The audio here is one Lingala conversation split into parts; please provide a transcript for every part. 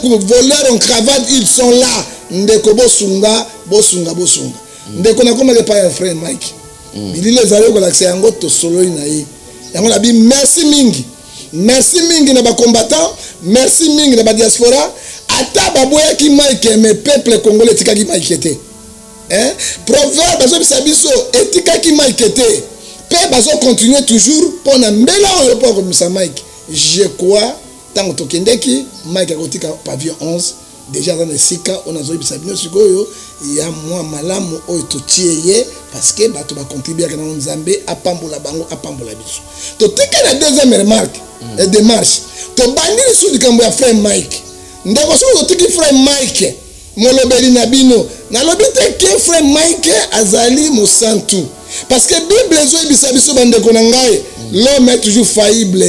voleurs en cravate, ils sont là. Ndeko bosunga. Ndeko na koma le pa frère Mike. Il les a eu l'accès à ngoto solo inaï. Yango la bi merci mingi na ba combattants, merci mingi na ba diaspora. Ata baboya ki Mike mais peuple congolais tika ki Mike était. Hein? Proverbe bazo bisabiso etika ki Mike était. Pe bazo continuer toujours pour na mbela oyo pour komisa Mike. Je crois tant tokendeki Mike akotika pavillon 11 déjà dans les sika on a zo bisabino sikoyo ya moi malamu oyo totieye parce que bato ba contribuer kana nzambe apambola bango apambola biso. To tika la deuxième remarque et démarche. To bandiri sous du kambo ya frère Mike. Ndeko so tiki frère Mike molobeli na bino na lobite ke frère Mike azali mosantu parce que Bible zo bisabiso bandeko na ngai l'homme est toujours faillible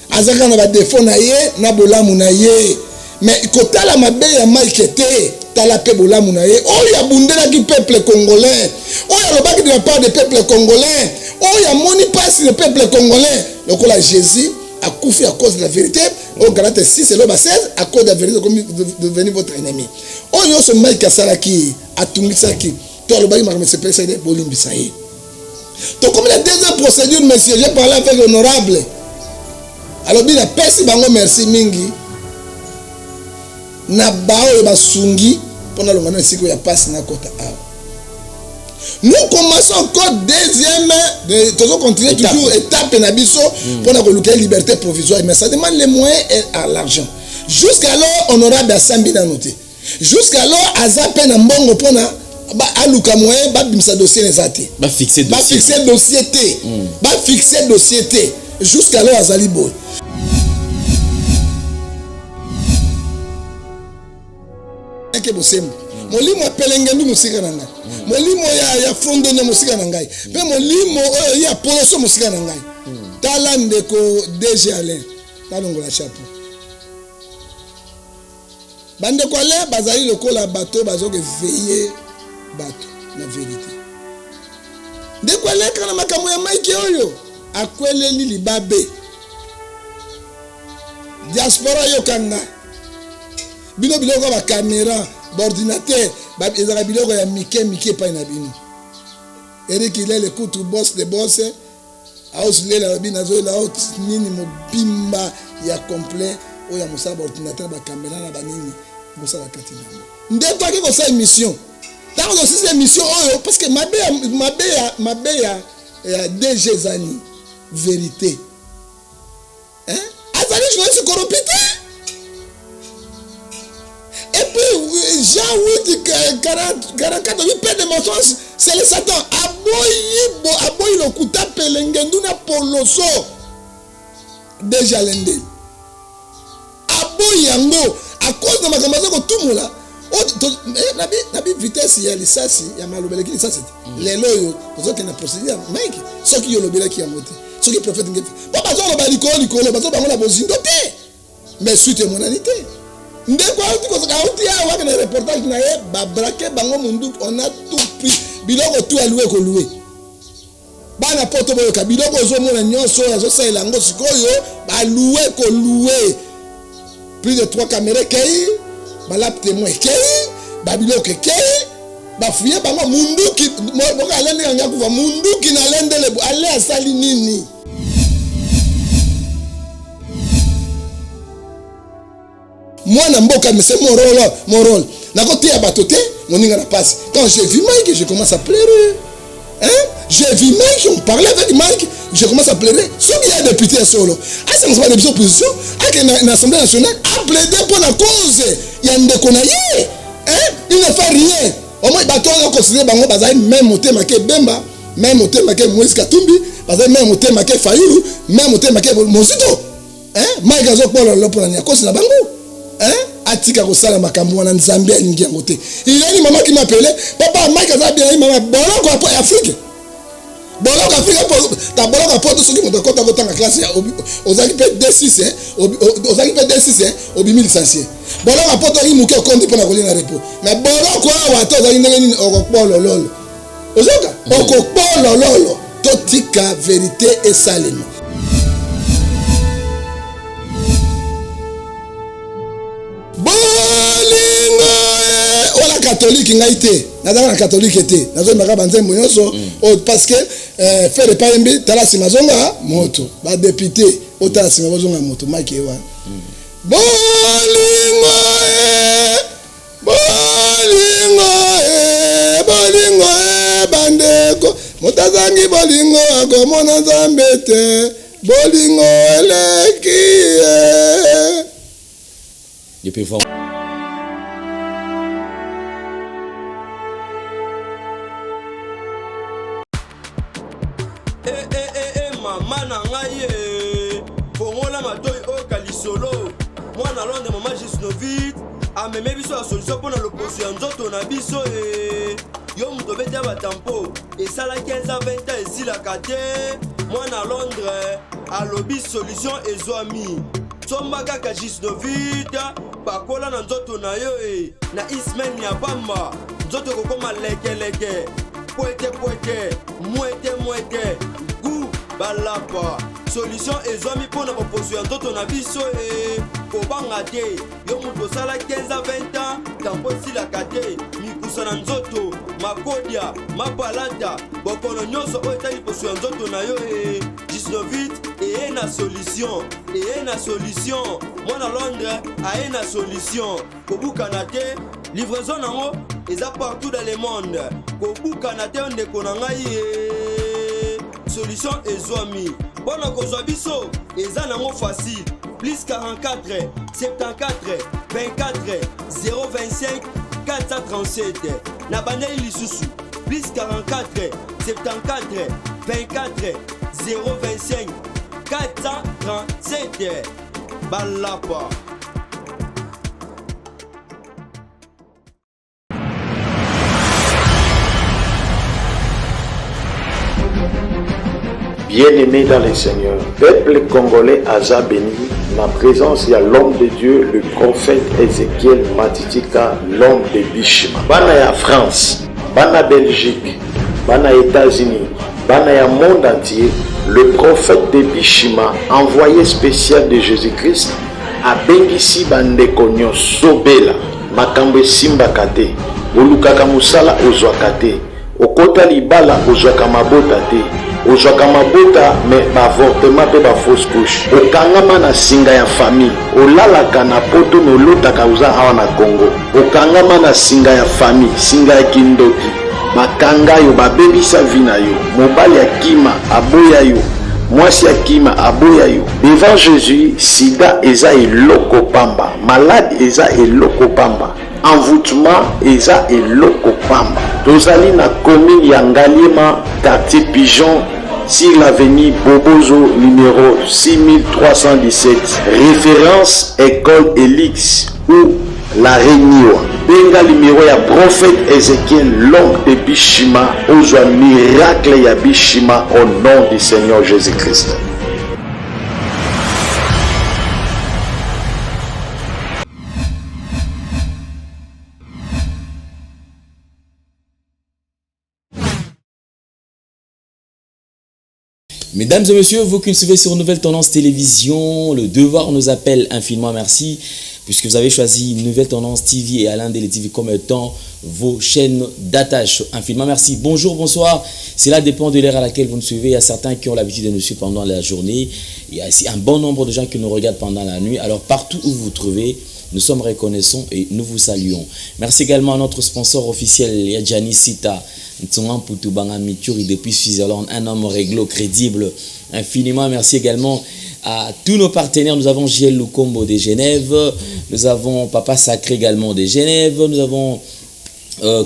azaka na ba défaut na ye na bolamu na ye mais kotala mabe ya Mike te tala pe bolamu na ye oyo abundela ki peuple congolais oyo lobaki de la part du peuple congolais oyo amoni passe le peuple congolais lokola Jésus a couffé à cause de la vérité au Galates 6 et le 16 à cause de la vérité comme devenir votre ennemi oyo so Mike asalaki atungisaki to lobaki makame se pesa de bolimbisa ye to comme la deuxième procédure monsieur j'ai parlé avec honorable alors bien la pesi bango merci mingi na bao basungi pendant le moment siko ya passe na kota a nous commençons encore deuxième toujours continuer toujours étape na biso pour na koluka liberté provisoire mais ça demande les moyens et l'argent jusqu'alors honorable asambi na noté jusqu'alors azape na mbongo pona ba aluka moyen ba bimsa dossier nezate ba fixer dossier té jusqu'alors azali boy ke bosembo molimo pelengendu musika na ngai molimo ya fondo na musika na ngai pe molimo ya poloso musika na ngai tala ndeko DG Alain talongola chapeau bande ko ale bazali lokola bato bazoke veiller bato na vérité ndeko ale kana makambo ya Mike oyo akweleli libabe diaspora yo kanga bino biloko ba caméra d'ordinateur ba ezaka biloko ya mike pa na bino Eric il est le coup boss de boss house lela bina zo la haute nini mobimba ya complet o ya musaba ordinateur ba caméra na banini musaba katina ndeko akiko sa émission tant que c'est émission oyo parce que mabe ya DG Zani vérité hein azali journaliste corrompu. Et puis, Jean 8, 44, il perd des mensonges, c'est le Satan. Aboyi le kuta pelengenduna poloso. Déjà l'endel. Aboyi yango, à cause de ma camarade tout moula. Nabi vitesse ya lisasi, ya malobele ki lisasi. Lelo yo, ozo kena procédure, Mike, ce qui yo lobele ki ya moté. Ce qui prophète ngefi. Pas besoin de baliko, bazo bango la bozindo te. Mais suite mon anité. Ndeko auti ya wa na reportage na ye ba braquer bango mundu on a tout pris biloko tout alloué ko louer bana poto boyo ka biloko zo mona nyonso ya zo sa elango sikoyo ba louer ko louer plus de 3 caméras kei ba lap témoin kei ba biloko kei ba fouiller bango mundu ki mo ka lende nga kuva mundu ki na lende le ale asali nini. Moi, c'est mon rôle. Na côté à batoté, mon ninga na passe. Quand j'ai vu Mike, je commence à pleurer. Hein? J'ai vu Mike, on parlait avec Mike, je commence à pleurer. Ce qu'il y a député solo. Ah, c'est pas des oppositions. Ah, que l'Assemblée nationale a plaidé pour la cause. Il y a un déconnaillé. Hein? Il ne fait rien. Au moins, on a considéré bango bazai même au thème que Bemba, même au thème que Moïse Katumbi, bazai même au thème que Fayulu, même au thème que Mosito. Hein? Mike Azok pour le pour la cause la bango. Hein? Atika kosala makambo na Nzambe alingi yango te. Il y a une maman qui m'appelait, papa Mike aza bien maman boloko apo Afrique. Boloko Afrique ta boloko apo to soki moto kota kotanga classe ya ozaki pe D6 ozaki pe D6 obimi licencié. Boloko apo to imuke konti pona kolina repo. Mais boloko awa to ozaki ndenge nini okopolo lolo. Ozoka okopolo lolo to tika vérité et salema. catholique ngai te nazala na catholique te nazoyembaka banzembo nyonso parce que fere payembi tala nsima zonga moto badepute otala nsima bazonga moto maki ewana bolingo bandeko motazangi bolingo akomona nzambe te bolingo eleki depuis voir mama na ngai fongola matoi o kalisolo mwana londe mama Gisnovit ameme biso ya solution mpona loposo ya nzoto na biso yo moto obeti ya batampo esalaki 15 20 ans esilaka te mwana Londres alobi solution ezwami somba kaka Gisnovit pakola na nzoto na yo na ismen ya bamba nzoto kokoma lekeleke poete mwete gu balapa solution ezwami mpona baposo ya nzoto na biso kobanga te yo moto osala 15 20 ans tampo esilaka te mikusa na nzoto makodia mapalata bokono nyonso oyo etali poso ya nzoto na yo Gisnovit eye na solution mwana Londres aye na solution kobukana te livraison nango eza partout dans le monde kobukana te ndeko na ngai solution ezwami mpona kozwa biso eza nango facile plus 44 74 24 025 437 na bandeli lisusu plus 44 74 24 025 437 balapa. Bien-aimés dans le Seigneur, peuple congolais Aza béni, ma présence, il y a l'homme de Dieu, le prophète Ézéchiel Matitika, l'homme de Bishima. Bana ya France, bana Belgique, bana États-Unis, bana ya monde entier, le prophète de Bishima, envoyé spécial de Jésus-Christ, a bengisi bandeko nyonso bela, makambo esimbaka te, olukaka musala ozwaka te, okota libala ozwaka mabota te, ozwaka mabota me baavortement mpe bafausse couche, okangama na singa ya famille, olalaka na poto me olotaka oza awa na Congo, okangama na singa ya famille, singa ya kindoki, bakanga yo babebisa vi na yo, mobali ya kima aboya yo, mwasi ya kima aboya yo. Devant Jésus, sida eza eloko pamba, malade eza eloko pamba, envoûtement eza eloko pamba. Tozali na commune ya Ngaliema, quartier Pigeon, sur l'avenue Bobozo numéro 6317, référence école Elix ou la Réunion. Benga numéro ya prophète Ézéchiel, l'homme de Bishima, ozwa miracle ya Bishima au nom du Seigneur Jésus-Christ. Mesdames et messieurs, vous qui nous suivez sur Nouvelle Tendance Télévision, le devoir nous appelle infiniment merci puisque vous avez choisi Nouvelle Tendance TV et Alain Dele TV comme étant vos chaînes d'attache. Infiniment merci. Bonjour, bonsoir. Cela dépend de l'heure à laquelle vous nous suivez. Il y a certains qui ont l'habitude de nous suivre pendant la journée. Il y a aussi un bon nombre de gens qui nous regardent pendant la nuit. Alors partout où vous vous trouvez, nous sommes reconnaissants et nous vous saluons. Merci également à notre sponsor officiel, Yadjani Sita, Ntsongan Poutubanga Mituri depuis Switzerland, un homme réglo, crédible. Infiniment merci également à tous nos partenaires. Nous avons JL Lukombo de Genève, nous avons Papa Sacré également de Genève, nous avons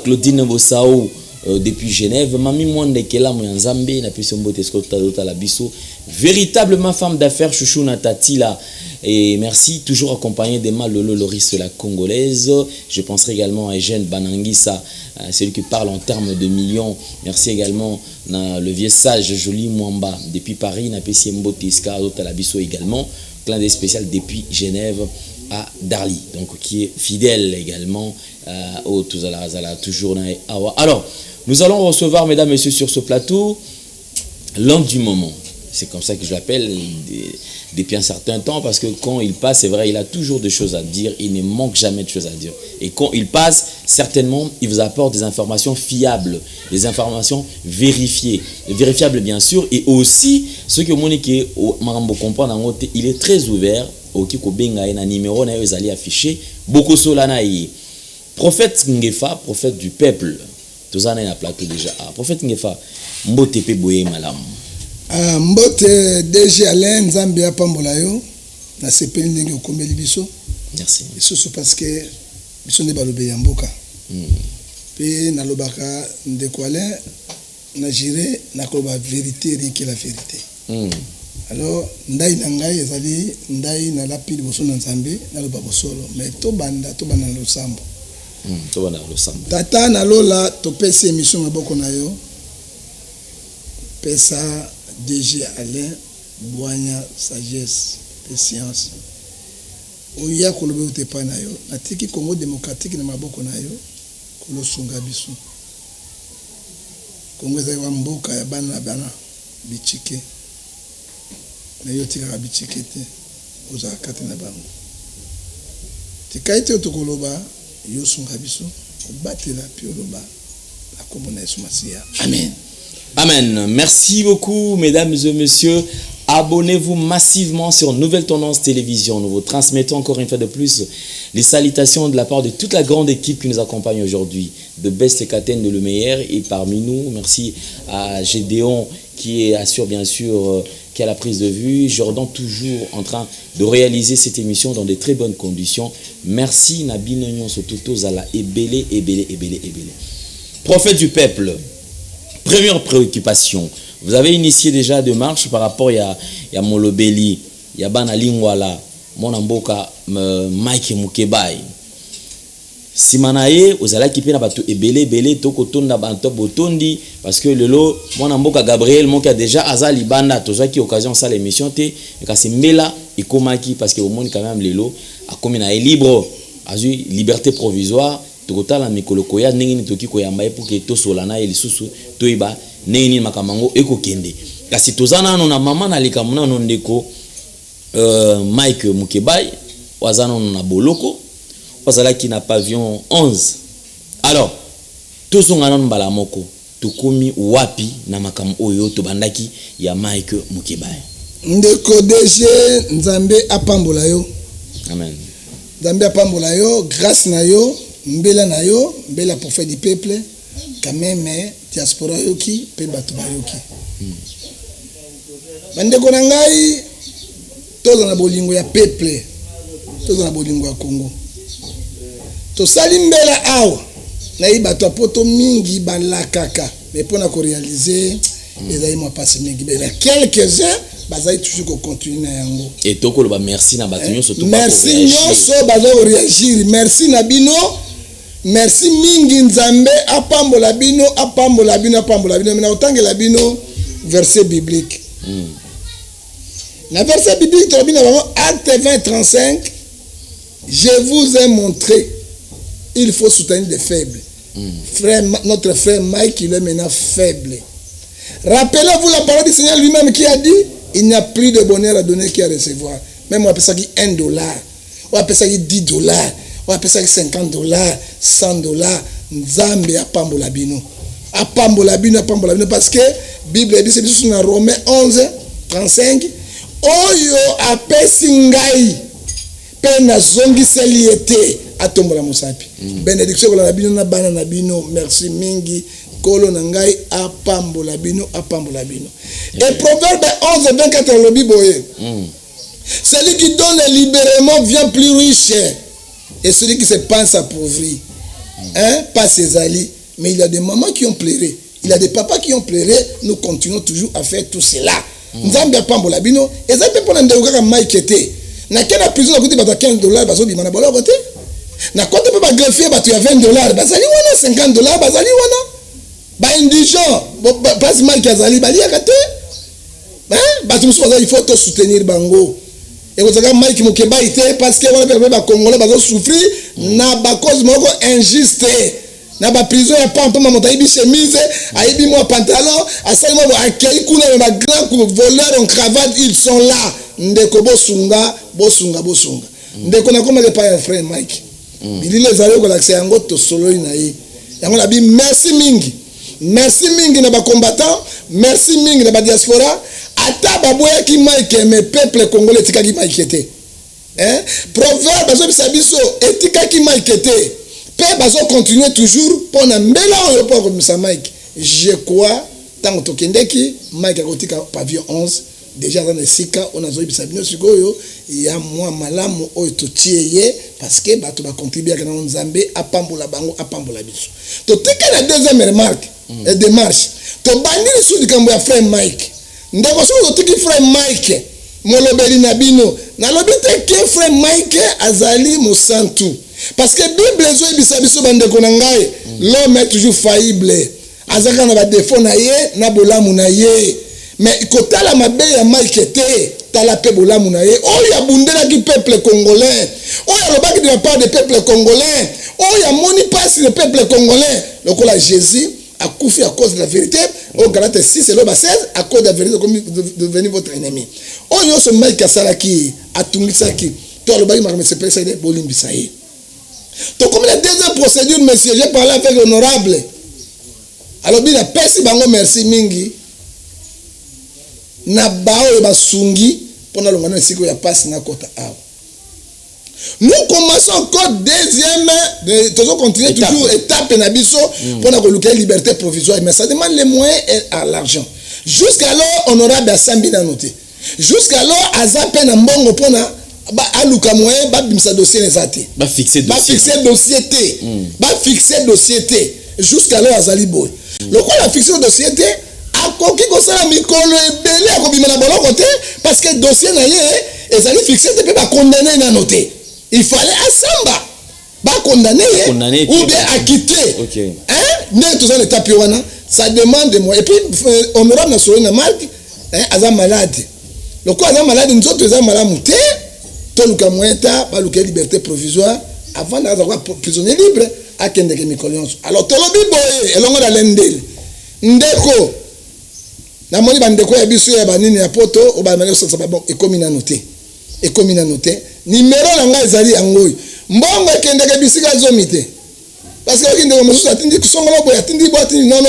Claudine Bossao depuis Genève, Mami Mwande Kela Mouyanzambe, na Pisombo Tesco Tadota Labiso, véritablement femme d'affaires, Chouchou Natatila. Et merci, toujours accompagné d'Emma Lolo Loris, la congolaise. Je penserai également à Eugène Banangisa, celui qui parle en termes de millions. Merci également à le vieux sage Jolie Mwamba depuis Paris, na Pisombo Tesca Talabiso également. Clin d'œil spécial depuis Genève à Darly, donc qui est fidèle également au Tuzala toujours. Alors, nous allons recevoir, mesdames et messieurs, sur ce plateau, l'homme du moment. C'est comme ça que je l'appelle depuis un certain temps, parce que quand il passe, c'est vrai, il a toujours des choses à dire, il ne manque jamais de choses à dire. Et quand il passe, certainement, il vous apporte des informations fiables, des informations vérifiées, vérifiables bien sûr, et aussi, ce que Monique Marambo comprend, il est très ouvert, au Kiko Benga, un numéro, ils allaient afficher, beaucoup solana. Prophète Ngefa, prophète du peuple, tous en a plaqué déjà. Prophète Ngefa, Mbote pe boye malam. Mbote DG Alain Nzambe apambola yo na sepeli ndenge okomeli biso. Merci. Isusu parce que biso ne balobe ya mboka. Pe na lobaka ndeko Alain na jire na koba vérité rien que la vérité. Alors ndai na ngai ezali ndai na lapide boso na Nzambe na loba bosolo mais to banda na losambo. To banda na losambo. Tata na lola to pesa émission maboko na yo. Pesa DG Alain Boanya sagesse et science. Oya kolobe utepa na yo. Natiki Congo démocratique na maboko na yo. Kolo sunga biso. Congo za mboka ya bana bichike. Na yo tika bichike te. Oza kate na bango. Tikaite otokoloba yo sunga biso. Batela pioloba. La komona Yesu Masia. Amen. Amen. Merci beaucoup, mesdames et messieurs. Abonnez-vous massivement sur Nouvelle Tendance Télévision. Nous vous transmettons encore une fois de plus les salutations de la part de toute la grande équipe qui nous accompagne aujourd'hui. De Best Ekaten de Le Meilleur et parmi nous, merci à Gédéon qui assure bien sûr qui a la prise de vue. Jordan toujours en train de réaliser cette émission dans de très bonnes conditions. Merci Nabine Nyon Sototo Zala Ebele. Prophète du peuple. Première préoccupation, vous avez initié déjà des marches par rapport à Molobeli, il y a Bana Lingwala, Monamboka, Mike Mukebai. Simanaye, vous allez équiper na bato ebele tokotonda banto botondi parce que le lot Monamboka Gabriel Moka déjà azali banda toza qui occasion ça l'émission té kasi mbela et komaki parce que au monde quand même lelo a comme na libre azu liberté provisoire. Tokotala mikolo koya nengini toki koyamba pour que to solana elisusu toiba nengini makamango ekokende kasi tozana na mama na likamuna no ndeko Mike Mukebai wazana na boloko wazala ki na pavillon 11. Alors tozongana mbala moko tukomi wapi na makamu oyo tobandaki ya Mike Mukebai ndeko DG Nzambe apambola yo. Amen. Nzambe apambola yo grâce na yo mbela na yo mbela prophète du peuple quand même diaspora yoki pe bato bayoki bandeko na ngai toza na bolingo ya peuple toza na bolingo ya Congo to sali mbela awa na yi bato poto mingi balakaka mais pona ko réaliser ezali mo passe mingi bela quelques-uns bazali toujours ko continuer na yango et toko lo ba merci na bato nyonso to merci nyonso bazo réagir merci na bino. Merci mingi Nzambe apambola bino mais na otangela bino verset biblique. Na verset biblique to bino Acte 20:35 je vous ai montré il faut soutenir les faibles. Frère, notre frère Mike il est maintenant faible. Rappelez-vous la parole du Seigneur lui-même qui a dit il n'y a plus de bonheur à donner qu'à recevoir. Même on appelle ça $1, on appelle ça $10. On appelle ça $50, $100. Nzambe apambola bino parce que Bible dit c'est sur Romains 11:35 oyo apesi ngai pe na zongi seliete atombola mosapi. Bénédiction kola na bino na bana na bino merci mingi kolo na ngai apambola bino. Et Proverbe 11:24 le Bible celui qui donne libérément vient plus riche. Et celui qui se pense appauvri, pas ses alliés, mais il y a des mamans qui ont pleuré, il y a des papas qui ont pleuré, nous continuons toujours à faire tout cela. Nzambe apambola bino, et ça peut prendre ndeko kaka Mike était. Na kena prison à côté ba $15 bazo bima na bolo côté. Na côté pe ba greffier ba tu as $20, bazali wana $50 bazali wana. Ba indigent, pas Mike azali bali akate. Ba tu il faut te soutenir bango. Et vous savez, Mike Mukebai parce que on a ba Congolais bazo souffrir na ba cause moko injuste. na ba prison ya pampa mamoto ayibi chemise ayibi moi pantalon asali moi akei kuna ba grand voleur en cravate ils sont là ndeko bosunga ndeko na koma le pa frère Mike bilile zalo ko l'accès yango to solo na ye yango na bi merci mingi na ba combattant merci mingi na ba diaspora ata baboya ki Mike me peuple congolais tikaki Mike était hein proverbe bazo bisabiso etika ki Mike était pe bazo continuer toujours pona mbela oyo po ko Mike je crois tant to kendeki Mike akotika pavillon 11 déjà dans les sika on a zobi sabino sikoyo ya moi malamu oyo to tieye parce que bato ba contribuer kana nzambe apambola bango apambola biso to teke na deuxième remarque et démarche to bandiri sudi kambo ya frère Mike ndeko so to tiki frère Mike molobeli na bino na lobite ke frère Mike azali mosantu parce que bible zo ebisa biso bandeko na ngai l'homme est toujours faillible azaka na ba défaut na ye na bolamu na ye mais kotala mabe ya Mike te tala pe bolamu na ye oyo abundelaki peuple congolais oyo alobaki de la part du peuple congolais oyo amoni pasi le peuple congolais lokola Jésus a couffé à cause de la vérité au Galates 6 et le 16 à cause de la vérité comme devenir votre ennemi oyo ce Mike asalaki atungisaki to alobaki ma se pesa de bolimbisa ye to comme la deuxième procédure monsieur j'ai parlé avec l'honorable alors bien pesi bango merci mingi na bao basungi pona longana esiko ya passe na kota awa nous commençons encore deuxième toujours continuer toujours étape na biso pona ko luka liberté provisoire mais ça demande les moyens et l'argent jusqu'alors honorable asambi na noté jusqu'alors azape na mbongo pona ba aluka moyen ba bimsa dossier les até ba fixer dossier jusqu'alors azali boy le quoi la fixer dossier té akoki kosala mikolo ebele akobima na boloko te parce que dossier na ye ezali fixé te pe ba condamner na noté il fallait asamba ba condamner ou bien acquitter hein mais tout ça l'étape wana ça demande de moi et puis honorable national na marque hein aza malade le quoi aza malade nzoto aza malamu te to luka moyenta ba luka liberté provisoire avant d'avoir prisonnier libre akende ke mikolo alors tolobi boye elongo na lendel ndeko na moni bandeko ya biso ya banini ya poto o ba mane so bon ekomi na noté numéro na ngai ezali yango mbongo ekendeke bisika zomite parce que okinde mosusu atindi kusongola boya atindi bo atindi non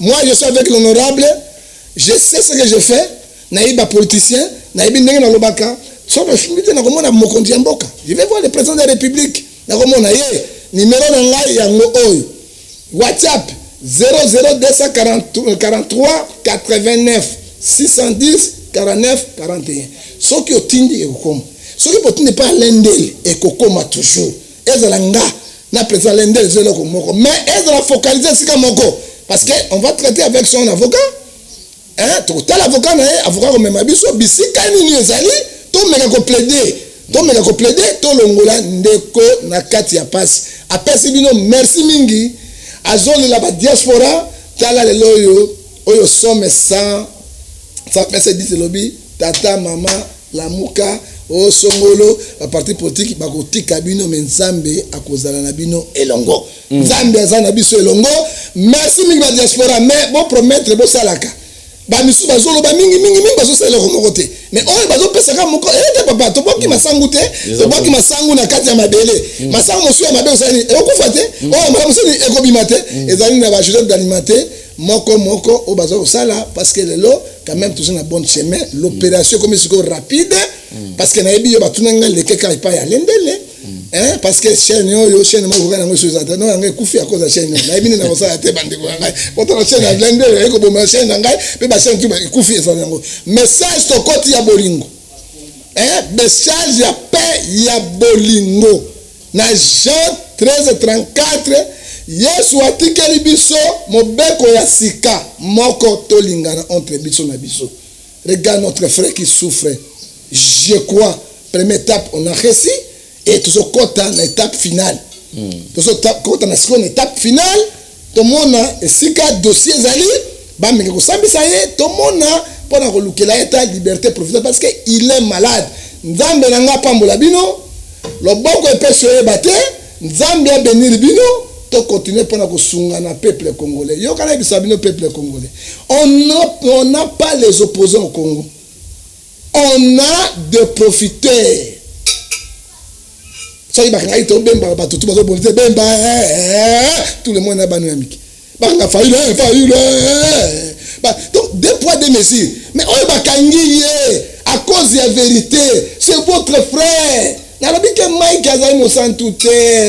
moi je suis avec l'honorable je sais ce que je fais na iba politicien na ibi ndenge na lobaka so ba fimite na komona mokonzi ya mboka je vais voir le président de la république na komona ye numéro na ngai yango oyo WhatsApp 00243 89 610 49 41 ce qui otindi ekokoma ce qui potine pas l'endel ekokoma toujours ezalanga na président l'endel zelo komoko mais ezala focaliser sika moko parce que on va traiter avec son avocat hein to tel avocat na avocat comme mabiso bisika nini ezali to meka ko plaider to longola ndeko na kati ya passe apesi bino merci mingi azoli la ba diaspora tala le loyo oyo somme 100 ça pèse 10 lobby tata mama la muka o songolo ba parti politique ba kotika bino menzambe akozala na bino elongo nzambe azana biso elongo merci mingi ba diaspora mais bon promettre bo salaka ba misu bazolo ba mingi bazo sala ko mokote mais oyo bazo pesa ka moko te papa to boki masangu te to boki masangu na kati ya mabele masangu mosu ya mabele osali okufa te oyo mama mosu ekobima te ezali na ba jeu d'alimenter moko o bazo sala parce que lelo quand même toujours na bon chemin l'opération comme c'est rapide parce que na ebi yo batunanga leke ka pa ya lendele hein parce que chaîne yo chaîne moko kana ngoso za no ngai kufi à cause de chaîne na ebi na kosala te bande ko ngai poto chaîne ya lendele eko bo chaîne ngai pe ba chaîne tu ba kufi ça yango message to koti ya bolingo hein message ya paix ya bolingo na Jean 13:34 Yesu atikeli biso mobeko ya sika moko tolingana entre biso na biso. Regarde notre frère qui souffre. Je crois première étape on a réussi et tout ce kota na étape finale. Tout ce kota na seconde étape finale to mona sika dossier zali ba menge ko sambisa ye to mona pona ko lukela eta liberté provisoire parce que il est malade. Nzambe nanga pambola bino loboko epese bate nzambe benir bino to continuer pendant que sunga na peuple congolais. Yo kana bisabino peuple congolais. On n'a pas les opposants au Congo. On a des profiteurs. Ça y va quand to bemba ba tout bazo bonité bemba tout le monde na banu amiki. Ba nga failli donc deux poids deux mesures. Mais on va kangi à cause de la vérité, c'est votre frère. Nalobi que Mike Azai mo sans tout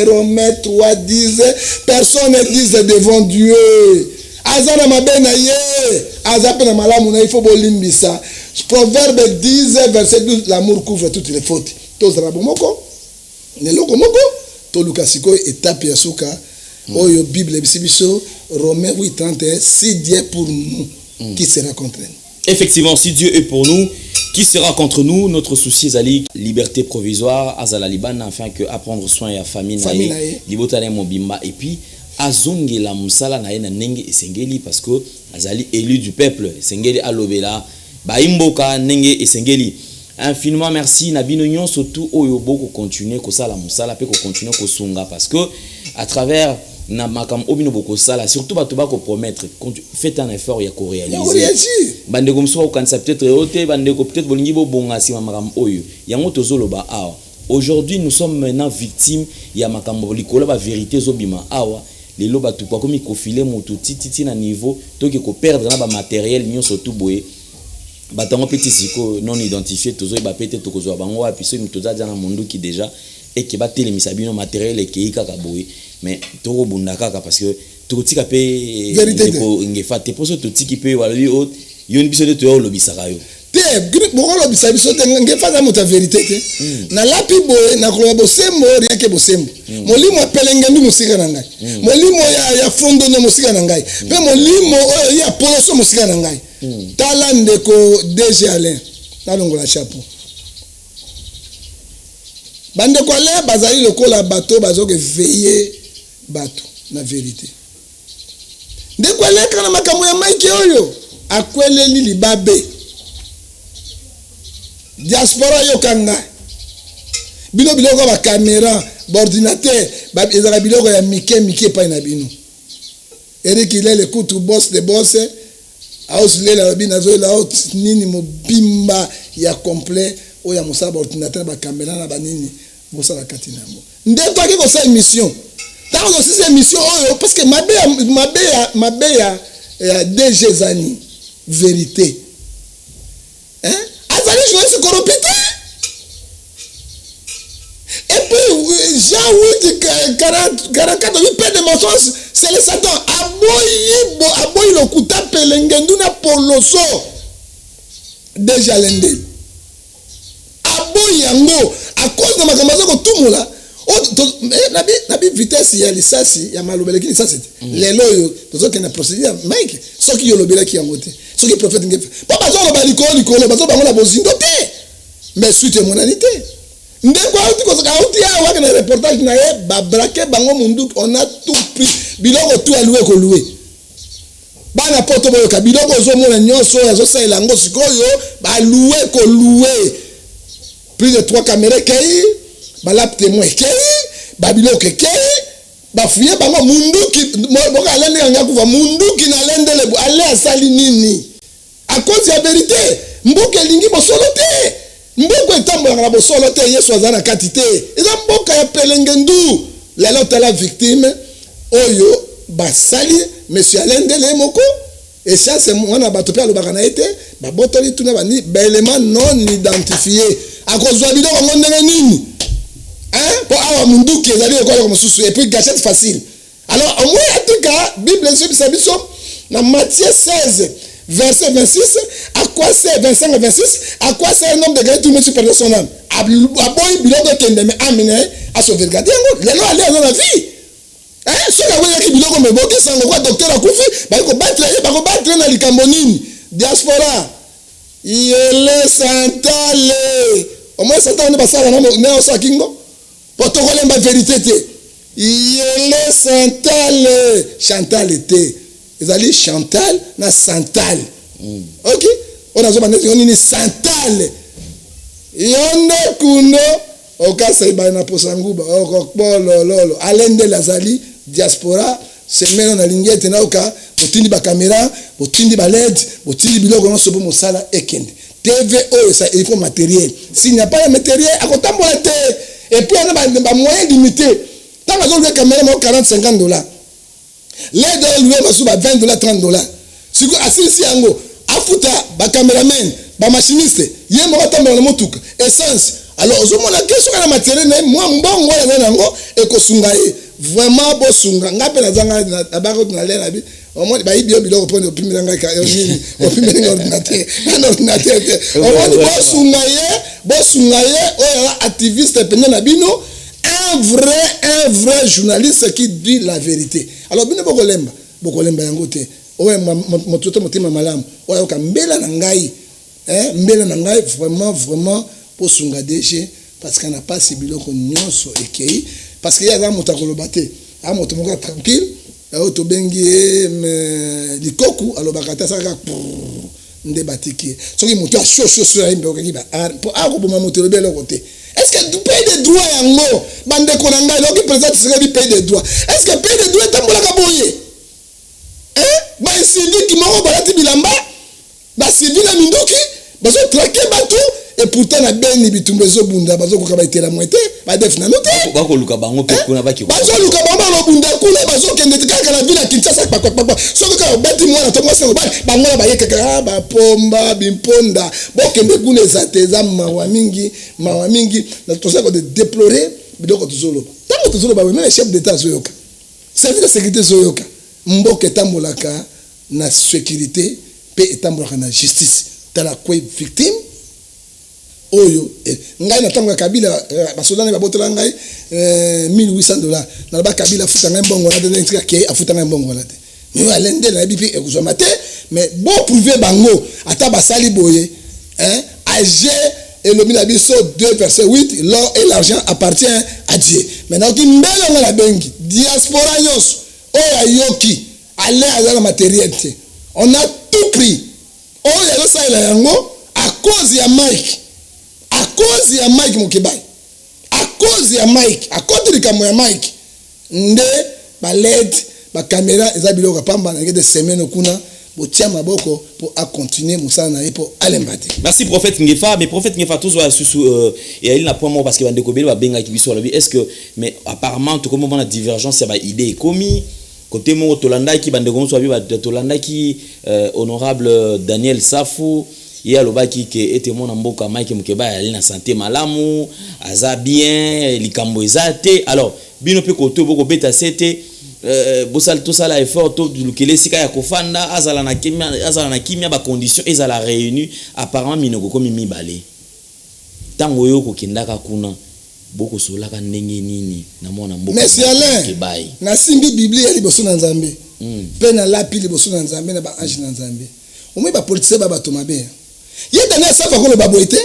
Romains 3 10 personne ne dise devant Dieu. Azana mabena ye, azapena malamu na il faut bolimbisa. Proverbe 10 verset 12 l'amour couvre toutes les fautes. Tozala bomoko. Neloko moko to lukasiko étape ya suka oyo Bible biso Romains 8:31 si Dieu est pour nous qui sera contre nous. Effectivement, si Dieu est pour nous, qui sera contre nous? Notre souci est la liberté provisoire, azala libana afin que apprendre soin ya famille nae, libotane mobimba et puis azonge la musala nae na nenge esengeli parce que azali élu du peuple, esengeli alobela ba imboka nenge esengeli. Infiniment merci Nabino Nyon surtout oyo boko continuer ko sala musala pe ko continuer ko sunga parce que à travers na makam obino boko sala surtout bato ba ko promettre faites un effort ya ko réaliser bande comme ça au kanisa peut-être ote bande ko peut-être bolingi bo bonga si makam oyo yango tozoloba awa aujourd'hui nous sommes maintenant victimes ya makam likolo ba vérité zobima awa lelo bato kwa komi ko filer moto titi na niveau to ki ko perdre na ba matériel nyo surtout boye batango petit siko non identifié tozo ba peut-être to kozwa bango wa piso mitoza jana mundu ki déjà et qui va télémisa bino matériel et qui kaka boye mais toko bunda kaka parce que toko tika pe ko ngefa te poso to tiki pe wala yo yoni biso de to lobisaka yo te boko lobisa biso te ngefa za muta vérité te na lapi boye na ko bosembo rien que bosembo molimo pelenge ndu musika na ngai molimo ya fondo no musika na ngai pe molimo ya poloso musika na ngai tala ndeko DG Alain talongola chapeau bande ko le bazali lokola bato bazoke veiller bato na vérité ndeko le kana makambo ya Mike oyo akwele lili babe diaspora yo kanga bino biloko ba caméra ordinateur ba ezaka biloko ya mike pa na bino Eric il est le coup boss de boss aus lela bina zo la out nini mobimba ya complet oya mosala ordinateur ba caméra na banini mosala katina mo ndeko aki ko sa émission tant que c'est émission oyo parce que mabe ya DG Zani vérité hein azali jouer ce corrupité et puis Jean 44 il perd des mensonges c'est le Satan aboyi le kuta pelengendu na poloso déjà lende aboyi yango à cause de makambo ko tumula nabi vitesse ya lisasi ya malobeleki lisasi lelo yo tozoke na procédure Mike soki yo lobelaki yango te soki prophète ngefe pa bazo lo balikolo bazo bango na bozindo te mais suite monanité ndeko auti ko saka auti ya wa na reportage na ye ba braquer bango mundu on a tout pris biloko tout alloué ko louer bana poto boyo ka biloko zo mona nyonso ya zo sa elango sikoyo ba louer ko louer plus de 3 caméras kei balap témoin kei babiloko kei bafuye bango munduki boka alende nga kuva munduki na lende le ale asali nini à cause ya vérité mboka lingi bosolo te mboka etambola na bosolo te Yesu azana katite eza mboka ya pelengendu lelo tala victime oyo basali monsieur alende le moko et ça c'est mwana bato pe alobaka na ete babotoli tuna bani élément non identifié à cause ya biloko ngondenge nini hein pour avoir munduki ezali ekola comme susu et puis gâchette facile alors au moins en tout cas Bible sur biso na Matthieu 16 verset 26 à quoi c'est 25 à 26 à quoi c'est un homme de gré tout monsieur perdre son âme aboyi biloko kende me amine à sauvegarder yango lelo ali dans la vie hein so ka boya ki biloko me boke sango kwa docteur akufi ba ko battre na likambo nini diaspora yele santale au moins santale ne basala na ne osakingo protocole ma vérité te yele santale Chantal était ezali Chantal na Santal OK on a zobana nini Santal yonde kuno okasa ibana posanguba okokbolo lolo alende lazali diaspora semaine na lingete na oka botindi ba caméra botindi ba LED botindi biloko no sopo mosala ekende TVO ça il faut matériel s'il n'y a pas de matériel à kotambola te et puis on a ba moyen limité tant que la caméra mo 40-50 dollars LED loué ba $20 $30 si ko asisi yango afuta ba cameraman ba machiniste ye mo tambola na motuka essence alors ozomona question na matériel na moi mbongo ya nango ekosunga ye vraiment bosunga ngape na zanga na bako na lera bi au moins ba ibio biloko pone opimira ngaka nini opimira ordinateur na ordinateur au moins bosunga ye oya activiste penya na bino un vrai journaliste qui dit la vérité alors bino bokolemba yango te oya mototo motima malamu oya ka mbela na ngai mbela na ngai vraiment bosunga déchet parce qu'on n'a pas si biloko nyonso ekei parce qu'il y a un motakolo baté un motomonga tranquille auto bengi likoku alo bakata saka nde batiki soki moto a chaud sur la imbe okiba pour ako boma moto le belo côté est-ce que tu payes des droits yango bande konanga loki présente serait du paye des droits est-ce que paye des droits tambola ka boye ba civil qui moko balati bilamba ba civil na mindoki bazo traquer bato et pourtant na beni bitumba zo bunda bazo ko kaba itela moite ba def na note ba ko luka bango pe kuna ba ki bazo luka bango lo bunda kuna bazo kende kaka na ville Kinshasa pa so ko beti mwana to mwase ba ngona ba yeka ba pomba bimponda bo kende kuna zateza mawa mingi na to ça ko de déplorer biloko tuzolo tango tuzolo ba même chef d'état zoyoka service de sécurité zoyoka mboke tambolaka na sécurité pe tambolaka na justice tala ko victime oyo ngai na tango Kabila basodane babotola ngai $1800 na ba Kabila futa ngai mbongo na de ntika ke afuta ngai mbongo na te mais alende na bipi ekozoma te mais bon prouver bango ata basali boye AG et le mina biso 2 verset 8 l'or et l'argent appartient à Dieu maintenant qui mbela na bengi diaspora nyos oya yoki aller à la matériel on a tout pris oya lo sa ila yango à cause ya Mike Mokebai à cause ya Mike à cause de kamo ya Mike nde ba LED ba caméra eza biloko pamba na ngede semaine kuna botia maboko pour à continuer musana na pour alembate. Merci prophète Ngefa, mais prophète Ngefa toujours et il n'a pas mot parce que bande kobeli ba benga ki biso lobi est-ce que mais apparemment tout comme on a divergence ya ba idée commis côté mo tolanda ki bande ko so bi ba tolanda ki honorable Daniel Safou il y a lobaki ke ete mona mboka Mike Mukeba ali na santé malamu aza bien likambo ezate alors bino pe koto boko beta sete bosal tout ça la effort to lukele sika ya kofanda azala na kimia ba condition ezala réunie apparemment minoko komi mibale tango yo ko kindaka kuna boko solaka ndenge nini na mona mboka Merci Alain na simbi Biblia ya liboso na Nzambe pe na lapi liboso na Nzambe na ba ange na Nzambe omwe ba politicien ba bato mabe il y a des gens qui ont baboité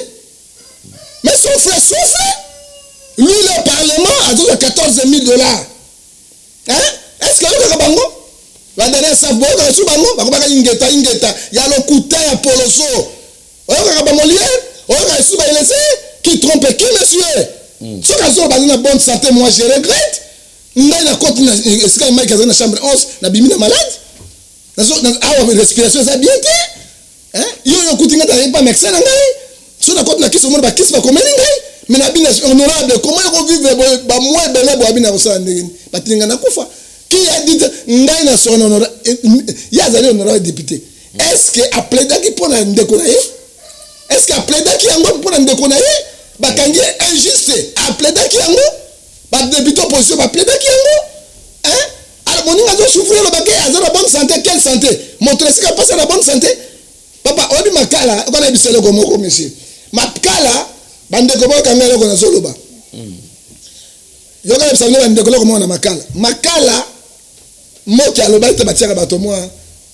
mais son frère souffre lui le parlement a donné $14,000 est-ce que le bango la dernière fois boka sous bango bakobaka ingeta ya lokuta ya poloso oyoka bamolier oyoka sous ba laisser qui trompe qui monsieur ce cas zo bazina bonne santé moi je regrette ngai na côté na est-ce que Mike a na chambre 11 na bimi na malade na respiration ça bien yo kutinga ta pas médecin ngai so na côté na kiso mo ba kiso ba komeli ngai mais na bina honorable comment yo vivre ba moi bele bo abina ko sa ndenge ba tinga na kufa qui a dit ngai na son honorable ya zali honorable député est-ce que appelé daki pona ndeko na ye est-ce que appelé daki yango pona ndeko na ye ba kangi injuste appelé daki yango ba député opposition ba appelé daki yango alors moninga zo souffrir le baké azara bonne santé quelle santé montre ce que passe la bonne santé papa obi makala kona biselo ko moko monsieur makala bande ko boka ngelo ko na soloba yoka bisalo bande ko ko mona makala moki aloba te batiaka bato moi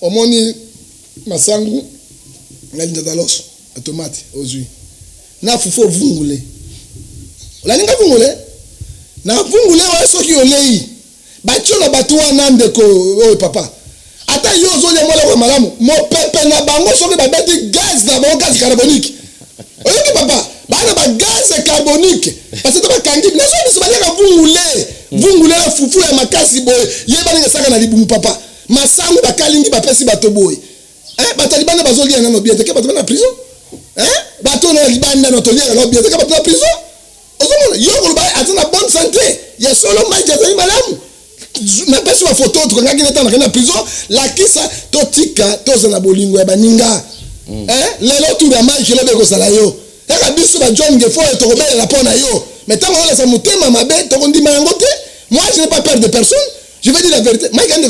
omoni masangu na linda loso tomate ozui na fufu vungule olaninga vungule na vungule wa soki olei batiola bato wana ndeko oyo papa ata yo zolia mola ko malamu mo pepe na bango soki babeti gaz na bango gaz carbonique oyoki papa bana ba gaz carbonique parce que to bakangi nazo biso banyaka vungule la fufu ya makasi boy yeba ninga saka na libumu papa masango bakalingi bapesi bato boy bato libanda bazolia na bien te ke bato na prison bato na libanda na tolia na bien te ke bato na prison ozomona yo ba atana bonne santé ya solo mai jazali malamu na pesi ba photo to kanga kileta na prison la kisa totika toza na bolingo ya baninga lelo tu ya mai kilo beko sala yo kaka biso ba John Gefo to robela la pona yo mais tant on a sa mutema mabe to kondi mangote moi je n'ai pas peur de personne je vais dire la vérité Mike ande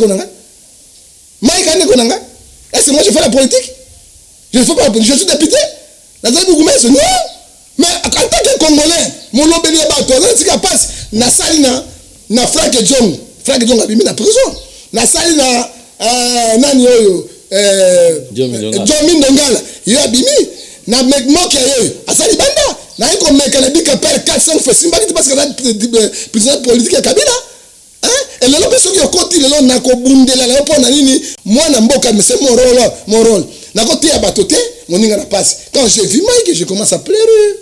konanga est-ce que moi je fais la politique je ne fais pas la politique je suis député nazali bugumeso non mais en tant que Congolais mon lobeli ya bato azali tika passe na sali na Frank Jong abimi na prison na sali na nani oyo Jomi Ndongala yo abimi na mekmoki yo asali banda na iko meka na bika per 400 fois simba ki parce que prison politique ya Kabila et lelo peso ki okoti lelo na ko bundela la pona nini mwana mboka mais c'est mon rôle na ko tia batote moninga na passe quand j'ai vu Mike je commence à pleurer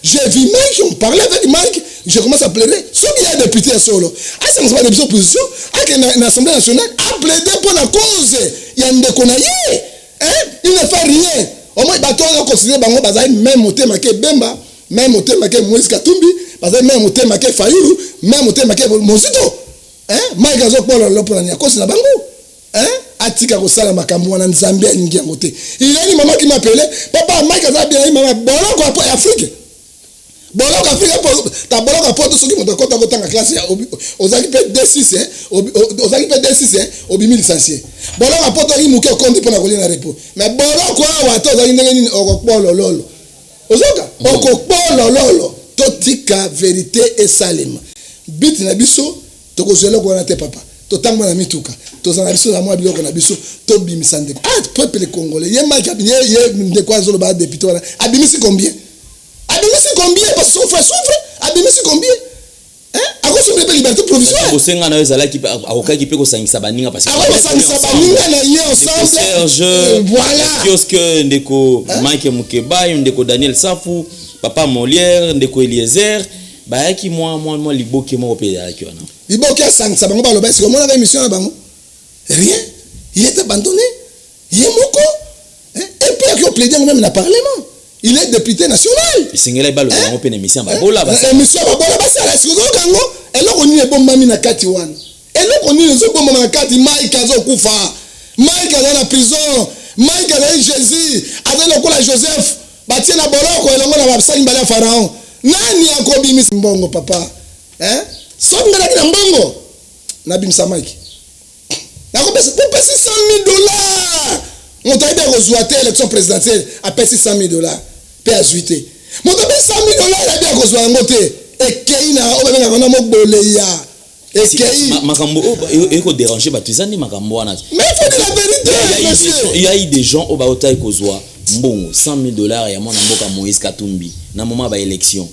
j'ai vu Mike on parlait avec Mike je commence à pleurer ce qui est député solo ça ne pas des opposition avec l'Assemblée nationale a plaidé pour la cause il y a ndeko na ye il ne fait rien au moins bato on considère bango bazali même motema ke Bemba même motema ke Moïse Katumbi bazali même motema ke Fayulu même motema ke Mozito Mike azo polo lopona ni akosi na bango atika ko sala makambo wana Nzambe alingi yango te il a ni maman qui m'appelait papa Mike aza bien maman boloko apo Afrique boloko Afrique ta boloko apo to soki moto kota kotanga classe ya ozaki pe D6 ozaki pe D6 obimi licencié boloko apo to ri muke konti pona kolia na repo mais boloko awa to ozaki ndenge nini okopolo lolo ozoka okopolo lolo to tika vérité et salema bit na biso to kozelo ko na te papa to tangwa na mituka to zana biso na mwa biloko na biso to bimisa ndeko peuple congolais ye Mike ye ndeko azolo ba député wana abimisi combien parce que souffre abimisi combien à cause de la liberté provisoire ko senga na ezala ki akoka ki pe ko sangisa baninga parce que sangisa baninga na ye ensemble Serge voilà kioske ndeko Mike Mukeba ndeko Daniel Safu papa Molière ndeko Eliezer bayaki moi liboki moko pe yaki wana liboki sangisa bango baloba est-ce que mon avait mission na bango rien il est abandonné yemoko et puis qui plaidé même na parlement il est député national isingela ibalo bango pe na mission babola mission babola basala est-ce que kango eloko ni ebombami na kati wana eloko ni ezobomba na kati Mike azokufa Mike aza na prison Mike aza Jésus aza lokola Joseph batie na boloko elongo na babsali mbala ya Pharaon nani akobimisa mbongo papa songa na mbongo na bimisa Mike nakopesa pour pesi $100,000 moto aide kozwa te élection présidentielle apesi $100,000 pe azuite moto apesi $100,000 aide kozwa yango te ekei na obenga kona moboleya ekei makambo eko déranger batuzani makambo wana mais faut dire la vérité monsieur il y a eu des gens au baotai kozwa mbongo $100,000 ya mwana mboka Moïse Katumbi na moment ba élection.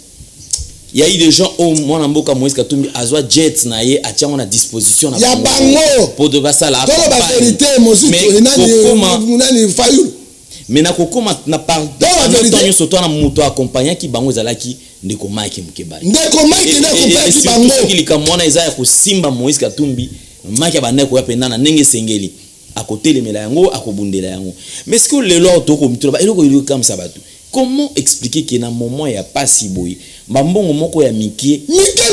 Il y a eu des gens au mwana mboka Moïse Katumbi azwa jet na ye atiango na disposition na ya bango pour de basala dans la vérité Mozito nani Fayulu mais na kokoma na pardon la vérité surtout na moto accompagnant ki bango zalaki ndeko Mike Mukeba ndeko Mike ndeko pe bango surtout ki likamwana eza ya kosimba Moïse Katumbi Mike abandeko ya penda na ndenge sengeli akotelemela yango akobundela yango mais ce que le lord to komitola eloko yelo comme ça bato comment expliquer que na moment ya pasi boy mbongo moko ya mike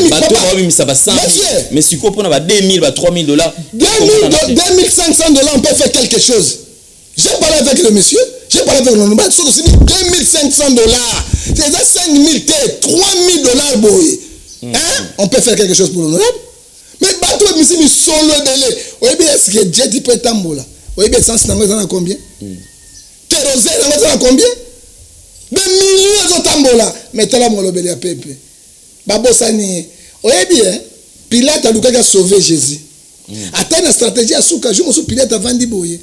bato ba bimisa ba 100 mais siko pona ba $2,000 ba $3,000 $2,500 on peut faire quelque chose. J'ai parlé avec le monsieur, j'ai parlé avec l'honorable, c'est aussi $2,500. C'est ça $5,000 $3,000 boy. On peut faire quelque chose pour l'honorable. Mais bateau monsieur mi solo délai. Oui bien est-ce que jet peut tambola. Oui bien essence na ngeza na combien? Kérosène na ngeza na combien? Des millions de tambola. Mais tala molobeli ya pepe. Babosani. Oui bien Pilate a lukaka sauver Jésus. Attends la stratégie à souka je mosu Pilate avandi boye.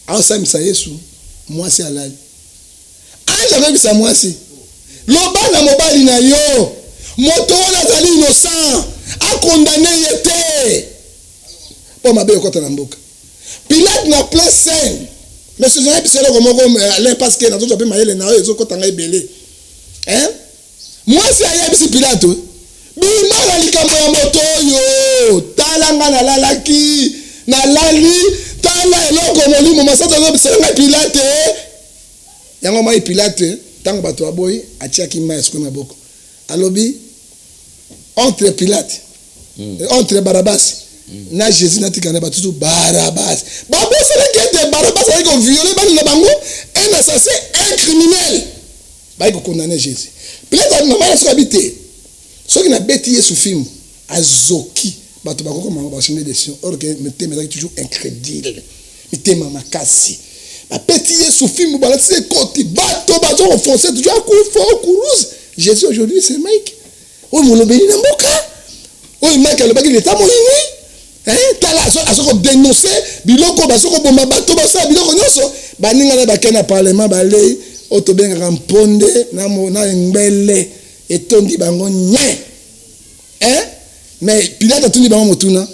Ah ça misa Yesu. Moi c'est halal. Ah j'avais vu ça moi si. Loba na mobali na yo. Moto wana zali innocent a condamné yete pour mabe yokota na mboka Pilate na plein scène mais ce genre piselo comme les parce que na to pe mayele na ezo kotanga ebele hein moi c'est aya bisi Pilato bima na likambo ya moto yo talanga na lalaki na lali tala eloko molimo masata zo bisenga Pilate yango mai Pilate tango bato aboyi atiaki mai siko na boko alobi entre Pilate entre Barabas na Jésus na tikana batutu Barabas babosa la kete Barabas avec un violé bani na bango un assassin un criminel ba ko condamner Jésus Pilate na mala siko habité soki na beti Yesu film azoki bato bakoko mama ba changer décision or que metema est toujours incrédible metema makasi ba beti Yesu film ba la c'est côté bato bato enfoncé toujours à coup fort couruse Jésus aujourd'hui c'est Mike o mo lobeli na mboka o Mike le baki l'état moyini hein tala asoko dénoncer biloko basoko bomba bato basa biloko nyoso baninga na bakena parlement balei otobenga mponde na ngbele etondi bango nye hein mais Pilate atundi bango motuna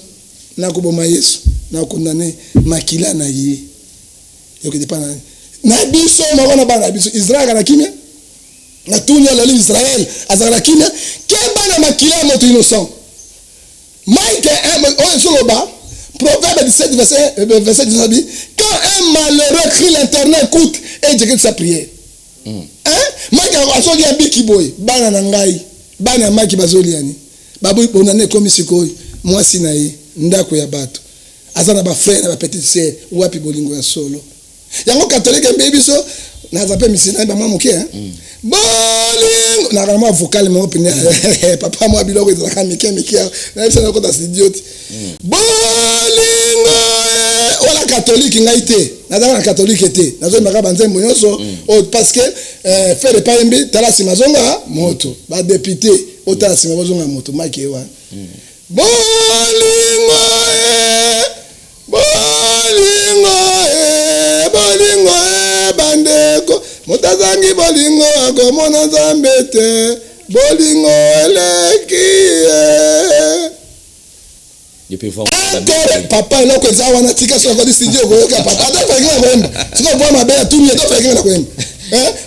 na koboma Yesu na condamner makila na ye yoke dépend na biso moko na bana biso Israël na kimia na tunya la Israël azala kimia ke bana makila moto innocent Mike on soloba Proverbe 17 verset 19 quand un malheureux crie l'internet écoute et exécute sa prière hein Mike asoli ya biki boy bana na ngai bana Mike bazoliani baboyi bonane komi sikoyi mwasi na ye ndako ya bato azana ba frère na ba petite sœur wapi bolingo ya solo yango catholique mbebi so na zape misina ba mwa moke hein bolingo na kama vocal mo pene papa mo biloko ezaka mike na bisa na kota idiot bolingo wala catholique ngai te na za na catholique te na zo maka banzembo nyonso parce que faire pas mbi tala simazonga moto ba député otala simazonga moto make wa bolingo bandeko mutazangi bolingo akomona nzambe te bolingo elekie depuis voir papa eloko eza wana tika so akodi studio koyoka papa ata fekina koyemba siko bwa mabe ya tumi ata fekina na koyemba